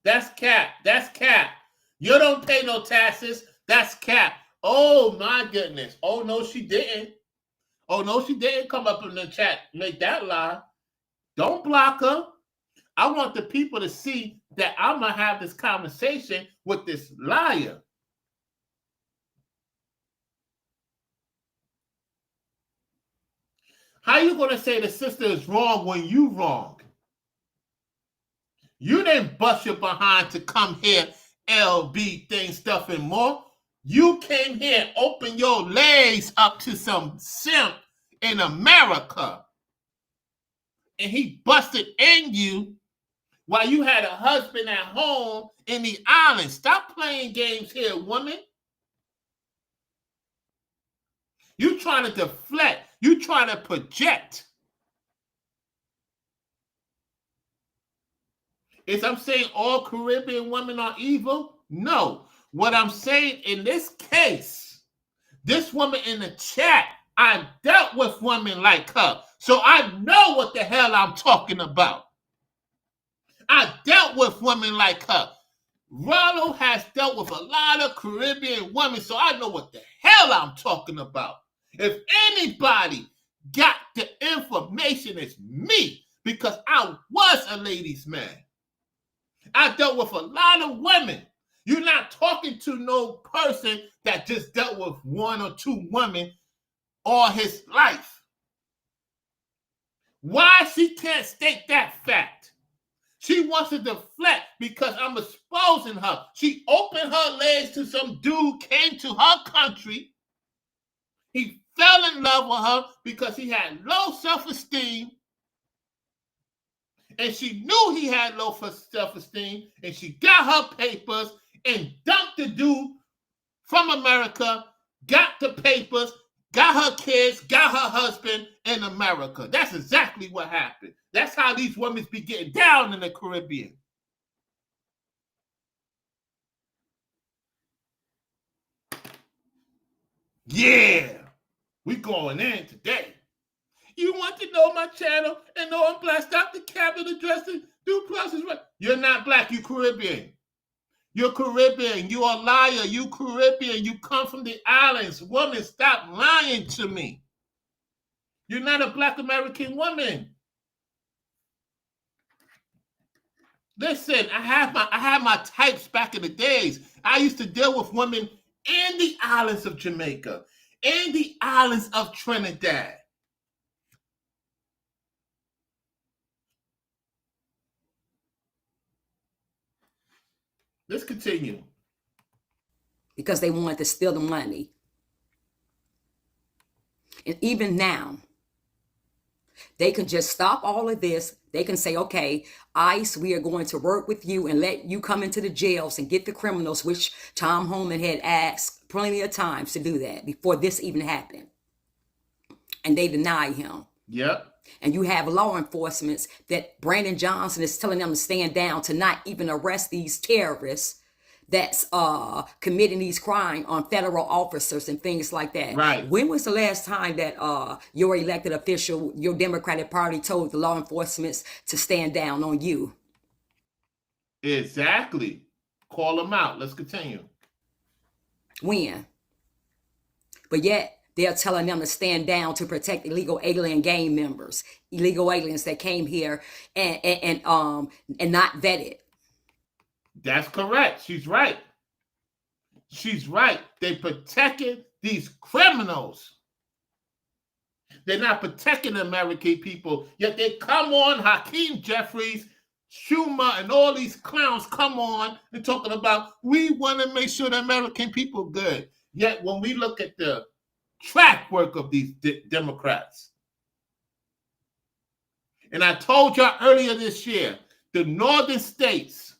Speaker 1: That's cap. That's cap. You don't pay no taxes. That's cap. Oh my goodness. Oh no, she didn't. Oh no, she didn't come up in the chat. Make that lie. Don't block her. I want the people to see that I'm going to have this conversation with this liar. How you going to say the sister is wrong when you wrong? You didn't bust your behind to come here, LB thing, stuff, and more. You came here, open your legs up to some simp in America. And he busted in you while you had a husband at home in the island. Stop playing games here, woman. You trying to deflect. You trying to project. Is I'm saying all Caribbean women are evil? No. What I'm saying in this case, this woman in the chat, I dealt with women like her. So I know what the hell I'm talking about. I dealt with women like her. Rollo has dealt with a lot of Caribbean women, so I know what the hell I'm talking about. If anybody got the information, it's me, because I was a ladies' man. I dealt with a lot of women. You're not talking to no person that just dealt with one or two women all his life. Why she can't state that fact? She wants to deflect because I'm exposing her. She opened her legs to some dude, came to her country. He fell in love with her because he had low self-esteem. And she knew he had low self-esteem. And she got her papers and dumped the dude from America, got the papers, got her kids, got her husband in America. That's exactly what happened. That's how these women be getting down in the Caribbean. Yeah, we going in today. You want to know my channel and know I'm black? Stop the capital addressing. Do pluses right. You're not black. You Caribbean. You're Caribbean. You a liar. You Caribbean. You come from the islands. Woman, stop lying to me. You're not a black American woman. Listen, I had my types back in the days. I used to deal with women in the islands of Jamaica, in the islands of Trinidad. Let's continue.
Speaker 5: Because they wanted to steal the money. And even now, they can just stop all of this. They can say, okay, ICE, we are going to work with you and let you come into the jails and get the criminals, which Tom Homan had asked plenty of times to do that before this even happened. And they deny him.
Speaker 1: Yep.
Speaker 5: And you have law enforcement that Brandon Johnson is telling them to stand down to not even arrest these terrorists that's committing these crimes on federal officers and things like that.
Speaker 1: Right.
Speaker 5: When was the last time that your elected official, your Democratic Party told the law enforcement to stand down on you?
Speaker 1: Exactly. Call them out. Let's continue.
Speaker 5: When? But yet, they're telling them to stand down to protect illegal alien gang members, illegal aliens that came here and not vetted. That's correct. She's right. She's right. They protected these criminals. They're not protecting the American people. Yet they come on, Hakeem Jeffries, Schumer, and all these clowns come on and talking about, we want to make sure the American people are good. Yet when we look at the track work of these Democrats. And I told y'all earlier this year, the northern states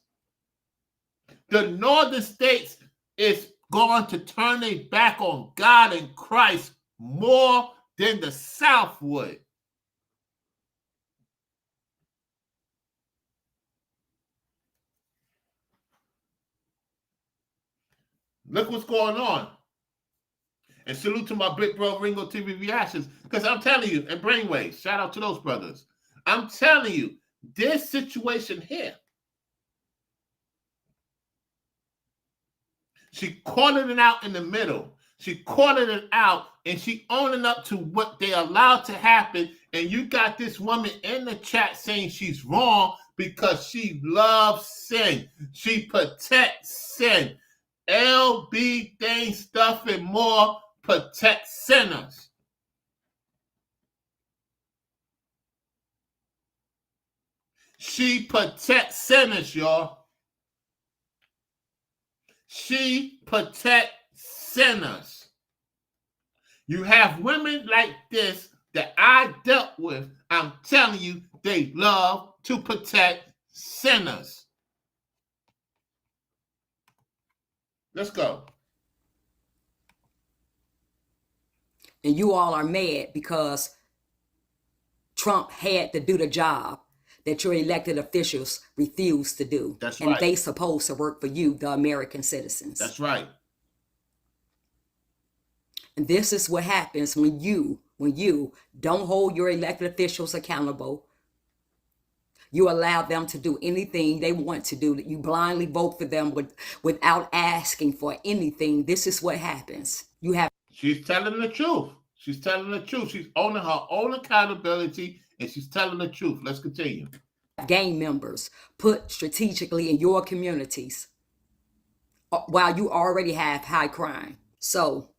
Speaker 5: is going to turn their back on God and Christ more than the South would. Look what's going on. And salute to my big bro Ringo TV Reactions. Because I'm telling you, and Brainwaves, shout out to those brothers. I'm telling you, this situation here, she calling it out in the middle. She calling it out and she owning up to what they allowed to happen. And you got this woman in the chat saying she's wrong because she loves sin. She protects sin. LB things, stuff, and more protect sinners.
Speaker 1: She protects sinners, y'all. She protects sinners. You have women like this that I dealt with. I'm telling you, they love to protect sinners. Let's go.
Speaker 5: And you all are mad because Trump had to do the job that your elected officials refused to do.
Speaker 1: That's
Speaker 5: and
Speaker 1: right.
Speaker 5: they supposed to work for you, the American citizens.
Speaker 1: That's right.
Speaker 5: And this is what happens when you don't hold your elected officials accountable. You allow them to do anything they want to do. You blindly vote for them without asking for anything. This is what happens. You have.
Speaker 1: She's telling the truth. She's telling the truth. She's owning her own accountability, and she's telling the truth. Let's continue.
Speaker 5: Gang members put strategically in your communities while you already have high crime. So,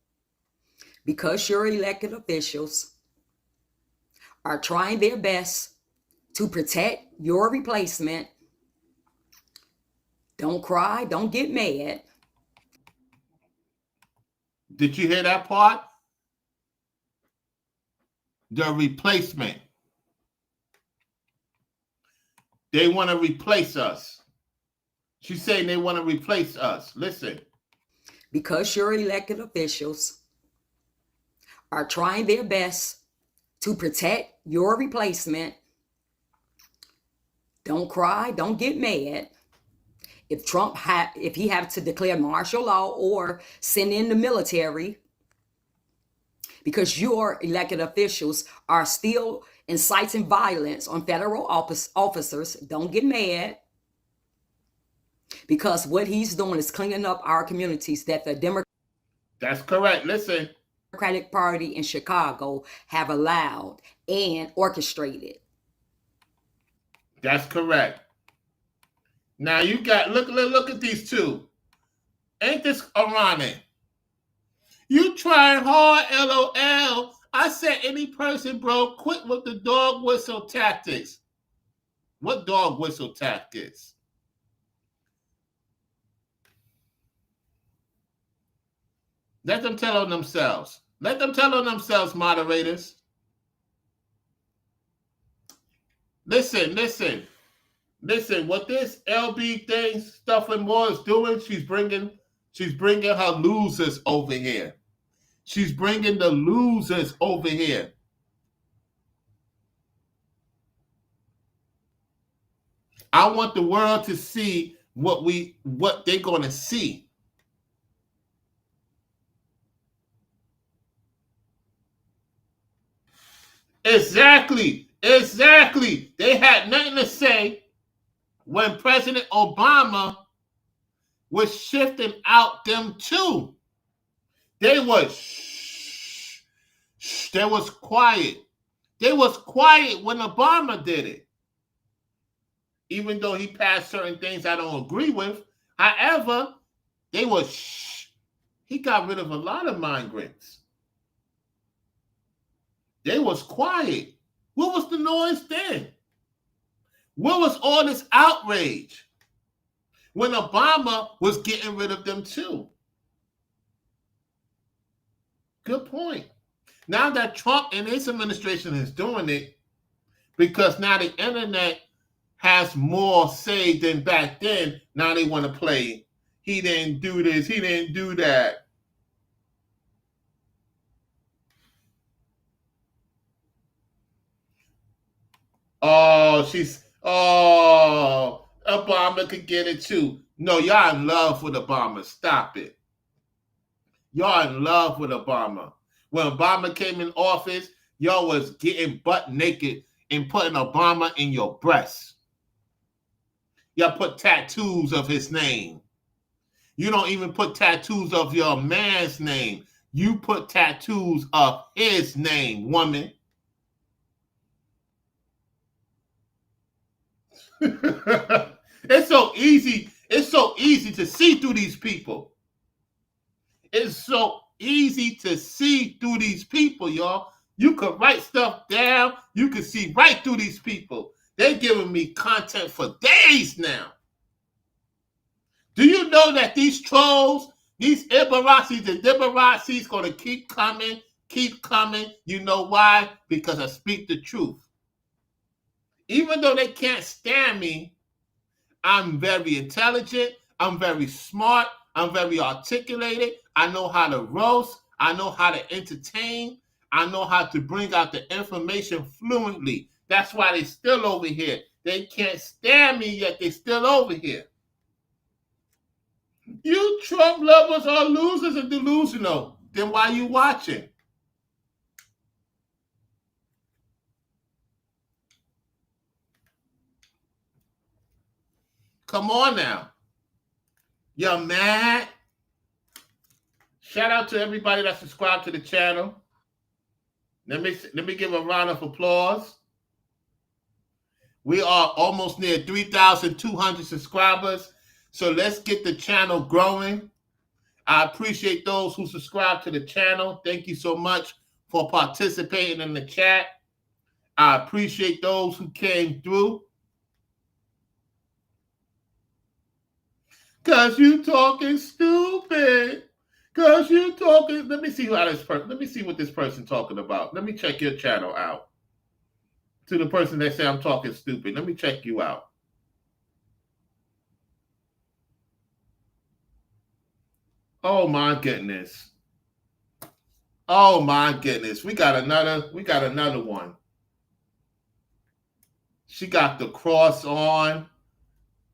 Speaker 5: because your elected officials are trying their best to protect your replacement, don't cry, don't get mad.
Speaker 1: Did you hear that part? The replacement. They want to replace us. She's saying they want to replace us. Listen.
Speaker 5: Because your elected officials are trying their best to protect your replacement, don't cry, don't get mad. If Trump if he had to declare martial law or send in the military, because your elected officials are still inciting violence on federal officers, don't get mad. Because what he's doing is cleaning up our communities that the Democratic.
Speaker 1: That's correct. Listen.
Speaker 5: Democratic Party in Chicago have allowed and orchestrated.
Speaker 1: That's correct. Now you got look at these two. Ain't this ironic? You trying hard, LOL. I said any person, bro, quit with the dog whistle tactics. What dog whistle tactics? Let them tell on themselves. Let them tell on themselves, moderators. Listen. What this LB thing, stuff and more is doing, she's bringing her losers over here. She's bringing the losers over here. I want the world to see what they're going to see. Exactly. They had nothing to say when President Obama was shifting out them two. They was They was quiet. They was quiet when Obama did it. Even though he passed certain things I don't agree with. However, they was he got rid of a lot of migrants. They was quiet. What was the noise then? What was all this outrage when Obama was getting rid of them too? Good point. Now that Trump and his administration is doing it, because now the internet has more say than back then, now they want to play, he didn't do this, he didn't do that. Obama could get it too. No, y'all in love with Obama. Stop it. Y'all in love with Obama. When Obama came in office, y'all was getting butt naked and putting Obama in your breasts. Y'all put tattoos of his name. You don't even put tattoos of your man's name. You put tattoos of his name, woman. It's so easy. It's so easy to see through these people. It's so easy to see through these people, y'all. You could write stuff down. You could see right through these people. They're giving me content for days now. Do you know that these trolls, these Ibarazis and Dibarazis going to keep coming, keep coming? You know why? Because I speak the truth. Even though they can't stand me, I'm very intelligent. I'm very smart. I'm very articulated. I know how to roast. I know how to entertain. I know how to bring out the information fluently. That's why they're still over here. They can't stand me, yet they're still over here. You Trump lovers are losers and delusional. Then why are you watching? Come on now. You're mad? Shout out to everybody that subscribed to the channel. Let me give a round of applause. We are almost near 3,200 subscribers. So let's get the channel growing. I appreciate those who subscribe to the channel. Thank you so much for participating in the chat. I appreciate those who came through. Cause you talking stupid. Cause you talking. Let me see let me see what this person talking about. Let me check your channel out. To the person that say I'm talking stupid, let me check you out. Oh my goodness. Oh my goodness. We got another one. She got the cross on.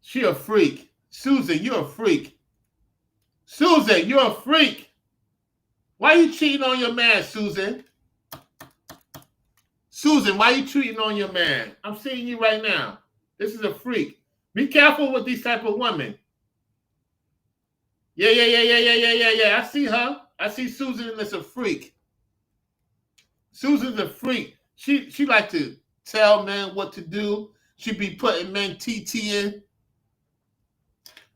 Speaker 1: She a freak. Susan, you're a freak. Susan, you're a freak. Why are you cheating on your man, Susan? Susan, why are you cheating on your man? I'm seeing you right now. This is a freak. Be careful with these type of women. Yeah. I see her. I see Susan as a freak. Susan's a freak. She like to tell men what to do. She be putting men TT in.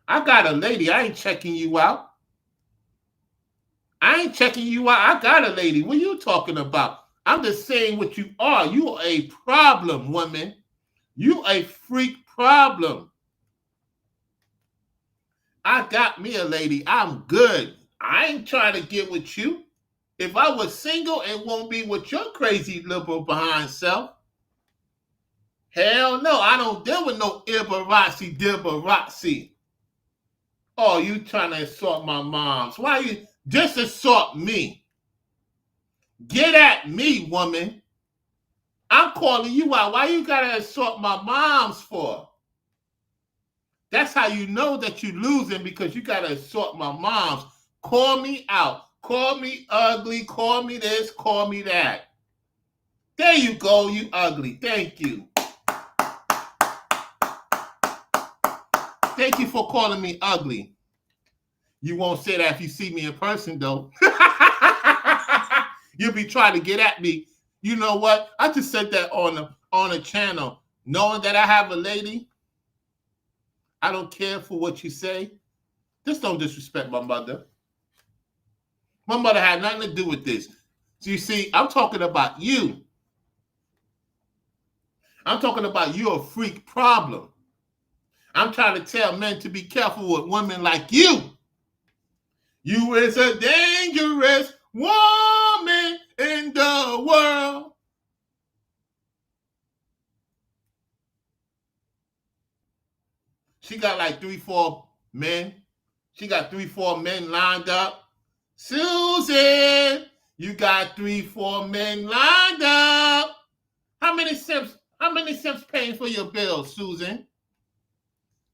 Speaker 1: I got a lady. I ain't checking you out. I ain't checking you out. I got a lady. What are you talking about? I'm just saying what you are. You are a problem, woman. You a freak problem. I got me a lady. I'm good. I ain't trying to get with you. If I was single, it won't be with your crazy liberal behind self. Hell no, I don't deal with no Ibarazzi Dibarazzi. Oh, you trying to assault my moms. Why you just assault me? Get at me, woman. I'm calling you out. Why you gotta assault my moms for? That's how you know that you're losing, because you gotta assault my moms. Call me out. Call me ugly. Call me this. Call me that. There you go, you ugly. Thank you. Thank you for calling me ugly. You won't say that if you see me in person, though. You'll be trying to get at me. You know what? I just said that on a channel. Knowing that I have a lady, I don't care for what you say. Just don't disrespect my mother. My mother had nothing to do with this. So you see, I'm talking about you. I'm talking about you a freak problem. I'm trying to tell men to be careful with women like you. You is a dangerous woman in the world. She got like 3-4 men. She got 3-4 men lined up. Susan, you got 3-4 men lined up. How many simps paying for your bill, Susan?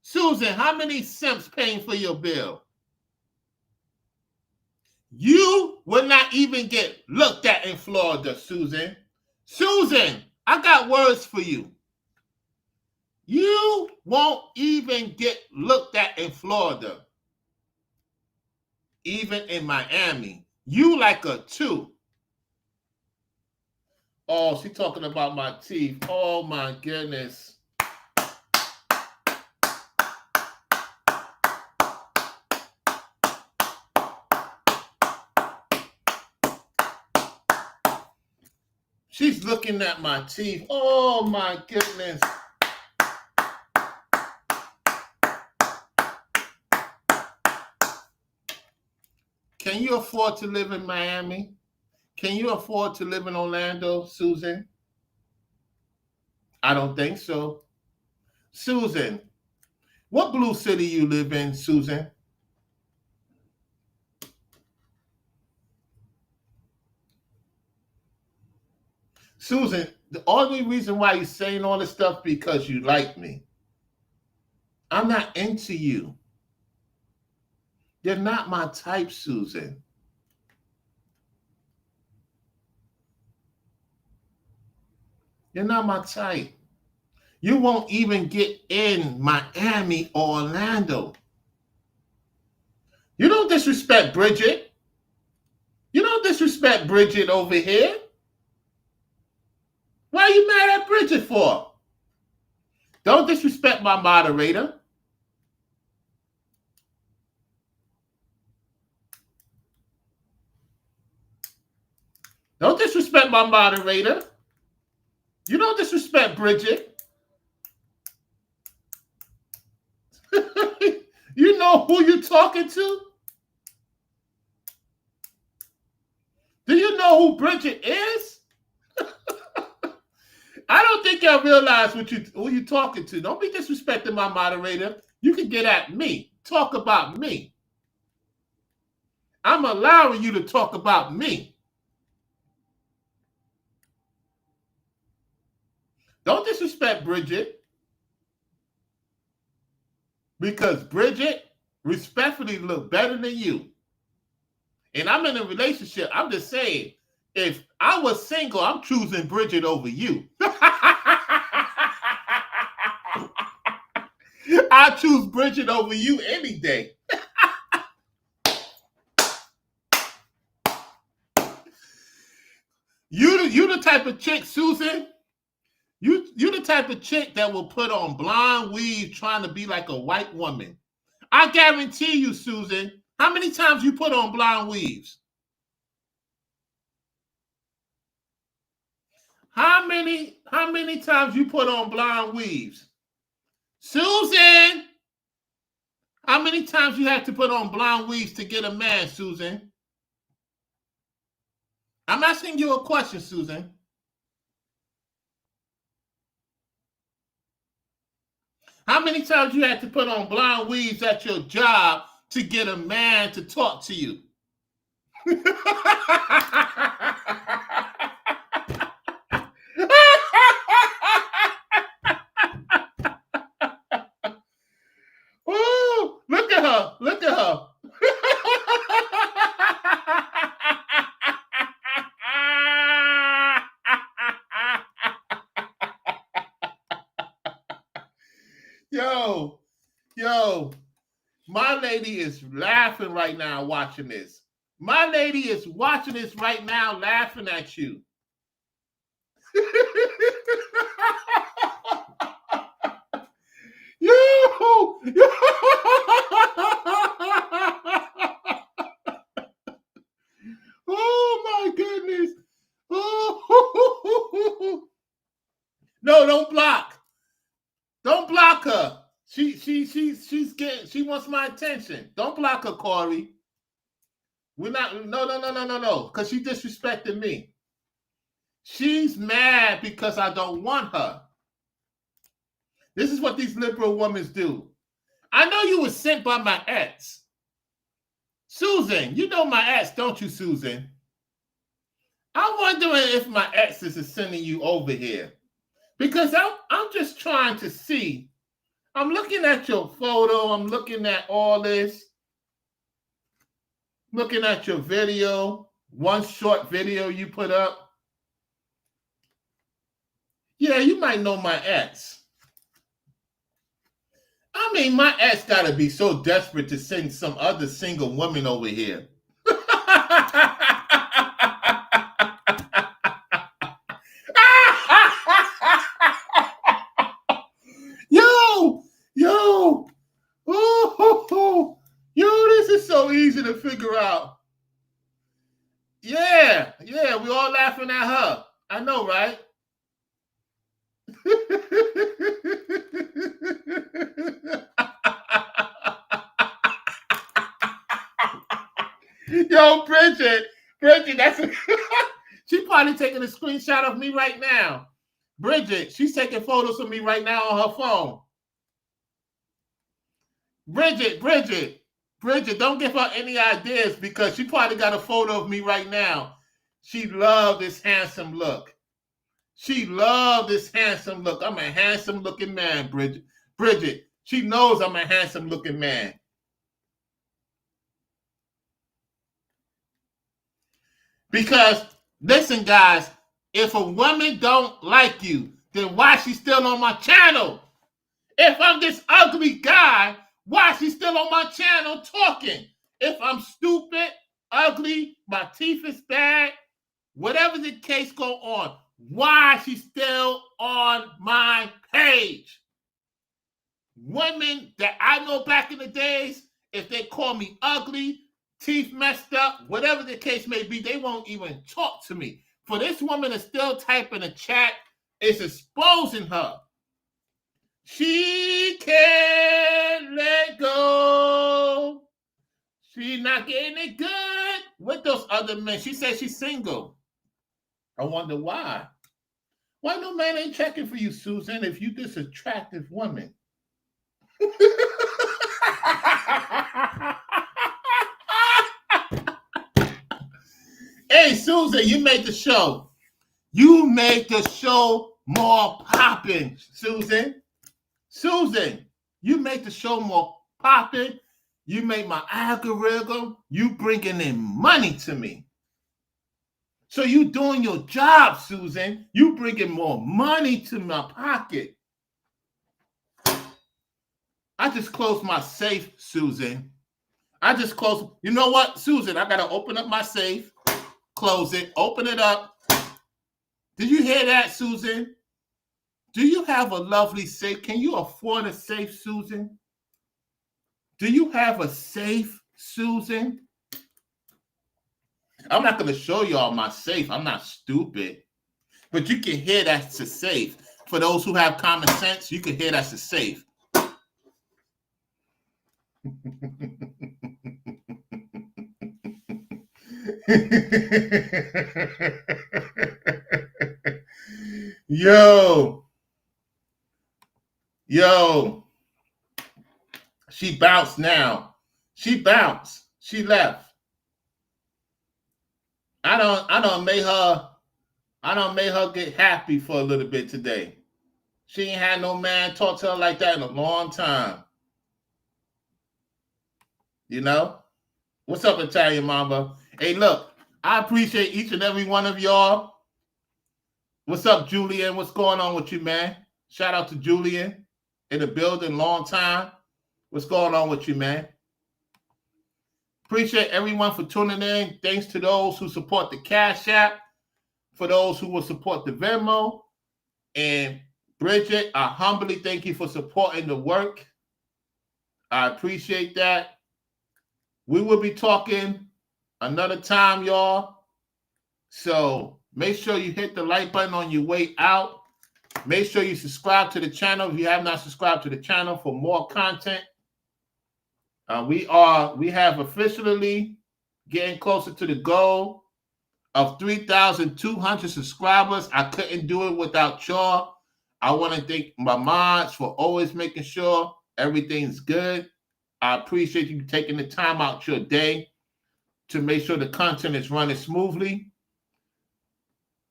Speaker 1: Susan, how many simps paying for your bill? You will not even get looked at in Florida, Susan. Susan, I got words for you. You won't even get looked at in Florida. Even in Miami. You like a 2. Oh, she talking about my teeth. Oh my goodness. She's looking at my teeth. Oh my goodness. Can you afford to live in Miami? Can you afford to live in Orlando, Susan? I don't think so. Susan, what blue city you live in, Susan? Susan, the only reason why you're saying all this stuff because you like me. I'm not into you. You're not my type, Susan. You're not my type. You won't even get in Miami or Orlando. You don't disrespect Bridget. You don't disrespect Bridget over here. Why are you mad at Bridget for? Don't disrespect my moderator. Don't disrespect my moderator. You don't disrespect Bridget. You know who you're talking to? Do you know who Bridget is? I don't think y'all realize who you talking to. Don't be disrespecting my moderator. You can get at me. Talk about me. I'm allowing you to talk about me. Don't disrespect Bridget. Because Bridget respectfully look better than you. And I'm in a relationship. I'm just saying, if I was single, I'm choosing Bridget over you. I choose Bridget over you any day. You the type of chick, Susan. You the type of chick that will put on blonde weave trying to be like a white woman. I guarantee you, Susan, how many times you put on blonde weaves? How many times you put on blonde weaves? Susan! How many times you have to put on blonde weaves to get a man, Susan? I'm asking you a question, Susan. How many times you had to put on blonde weaves at your job to get a man to talk to you? Oh, look at her. Look at her. Yo, my lady is laughing right now watching this. My lady is watching this right now laughing at you. Yo! Oh my goodness. Oh. No, don't block. Don't block her. She wants my attention. Don't block her, Corey. We're not no. Because she disrespected me. She's mad because I don't want her. This is what these liberal women do. I know you were sent by my ex. Susan, you know my ex, don't you, Susan? I'm wondering if my exes is sending you over here. Because I'm just trying to see. I'm looking at your photo. I'm looking at all this. Looking at your video. One short video you put up. Yeah, you might know my ex. I mean, my ex got to be so desperate to send some other single woman over here. Yo, this is so easy to figure out. Yeah, we all laughing at her. I know, right? Yo, Bridget, that's she probably taking a screenshot of me right now. Bridget, she's taking photos of me right now on her phone. Bridget, don't give her any ideas because she probably got a photo of me right now. She loved this handsome look. I'm a handsome looking man, Bridget, she knows I'm a handsome looking man. Because, listen, guys, if a woman don't like you, then why she still on my channel? If I'm this ugly guy, why is she still on my channel talking? If I'm stupid, ugly, my teeth is bad, whatever the case go on, why is she still on my page? Women that I know back in the days, if they call me ugly, teeth messed up, whatever the case may be, they won't even talk to me. For this woman to still type in a chat, it's exposing her. She can't let go. She's not getting it good with those other men. She says she's single. I wonder why. Why no man ain't checking for you, Susan, if you this attractive woman? Hey, Susan, you made the show. You made the show more popping, Susan. Susan, you make the show more popping. You make my algorithm. You bringing in money to me. So you doing your job, Susan. You bringing more money to my pocket. I just closed my safe, Susan. You know what, Susan? I got to open up my safe, close it, open it up. Did you hear that, Susan? Do you have a lovely safe? Can you afford a safe, Susan? Do you have a safe, Susan? I'm not going to show y'all my safe. I'm not stupid. But you can hear that's a safe. For those who have common sense, you can hear that's a safe. Yo, she bounced now. She bounced. She left. I don't make her get happy for a little bit today. She ain't had no man talk to her like that in a long time. You know? What's up, Italian Mamba? Hey, look, I appreciate each and every one of y'all. What's up, Julian? What's going on with you, man? Shout out to Julian in the building, long time. What's going on with you, man? Appreciate everyone for tuning in. Thanks to those who support the Cash App, for those who will support the Venmo. And Bridget, I humbly thank you for supporting the work. I appreciate that. We will be talking another time, y'all. So make sure you hit the like button on your way out. Make sure you subscribe to the channel if you have not subscribed to the channel for more content. We have officially getting closer to the goal of 3,200 subscribers. I couldn't do it without y'all. I want to thank my mods for always making sure everything's good. I appreciate you taking the time out your day to make sure the content is running smoothly.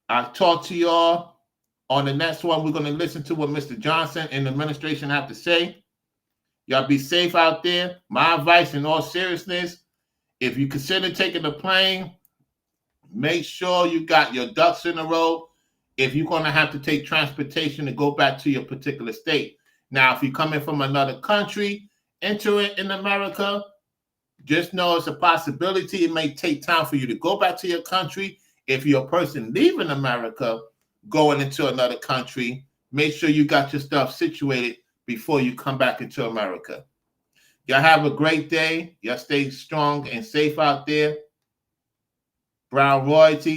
Speaker 1: I'll talk to y'all on the next one. We're going to listen to what Mr. Johnson and the administration have to say. Y'all be safe out there. My advice in all seriousness, if you consider taking the plane, make sure you got your ducks in a row if you're going to have to take transportation to go back to your particular state. Now, if you're coming from another country, entering in America, just know it's a possibility. It may take time for you to go back to your country. If you're a person leaving America, going into another country, make sure you got your stuff situated before you come back into America. Y'all have a great day. Y'all stay strong and safe out there. Brown Royalty.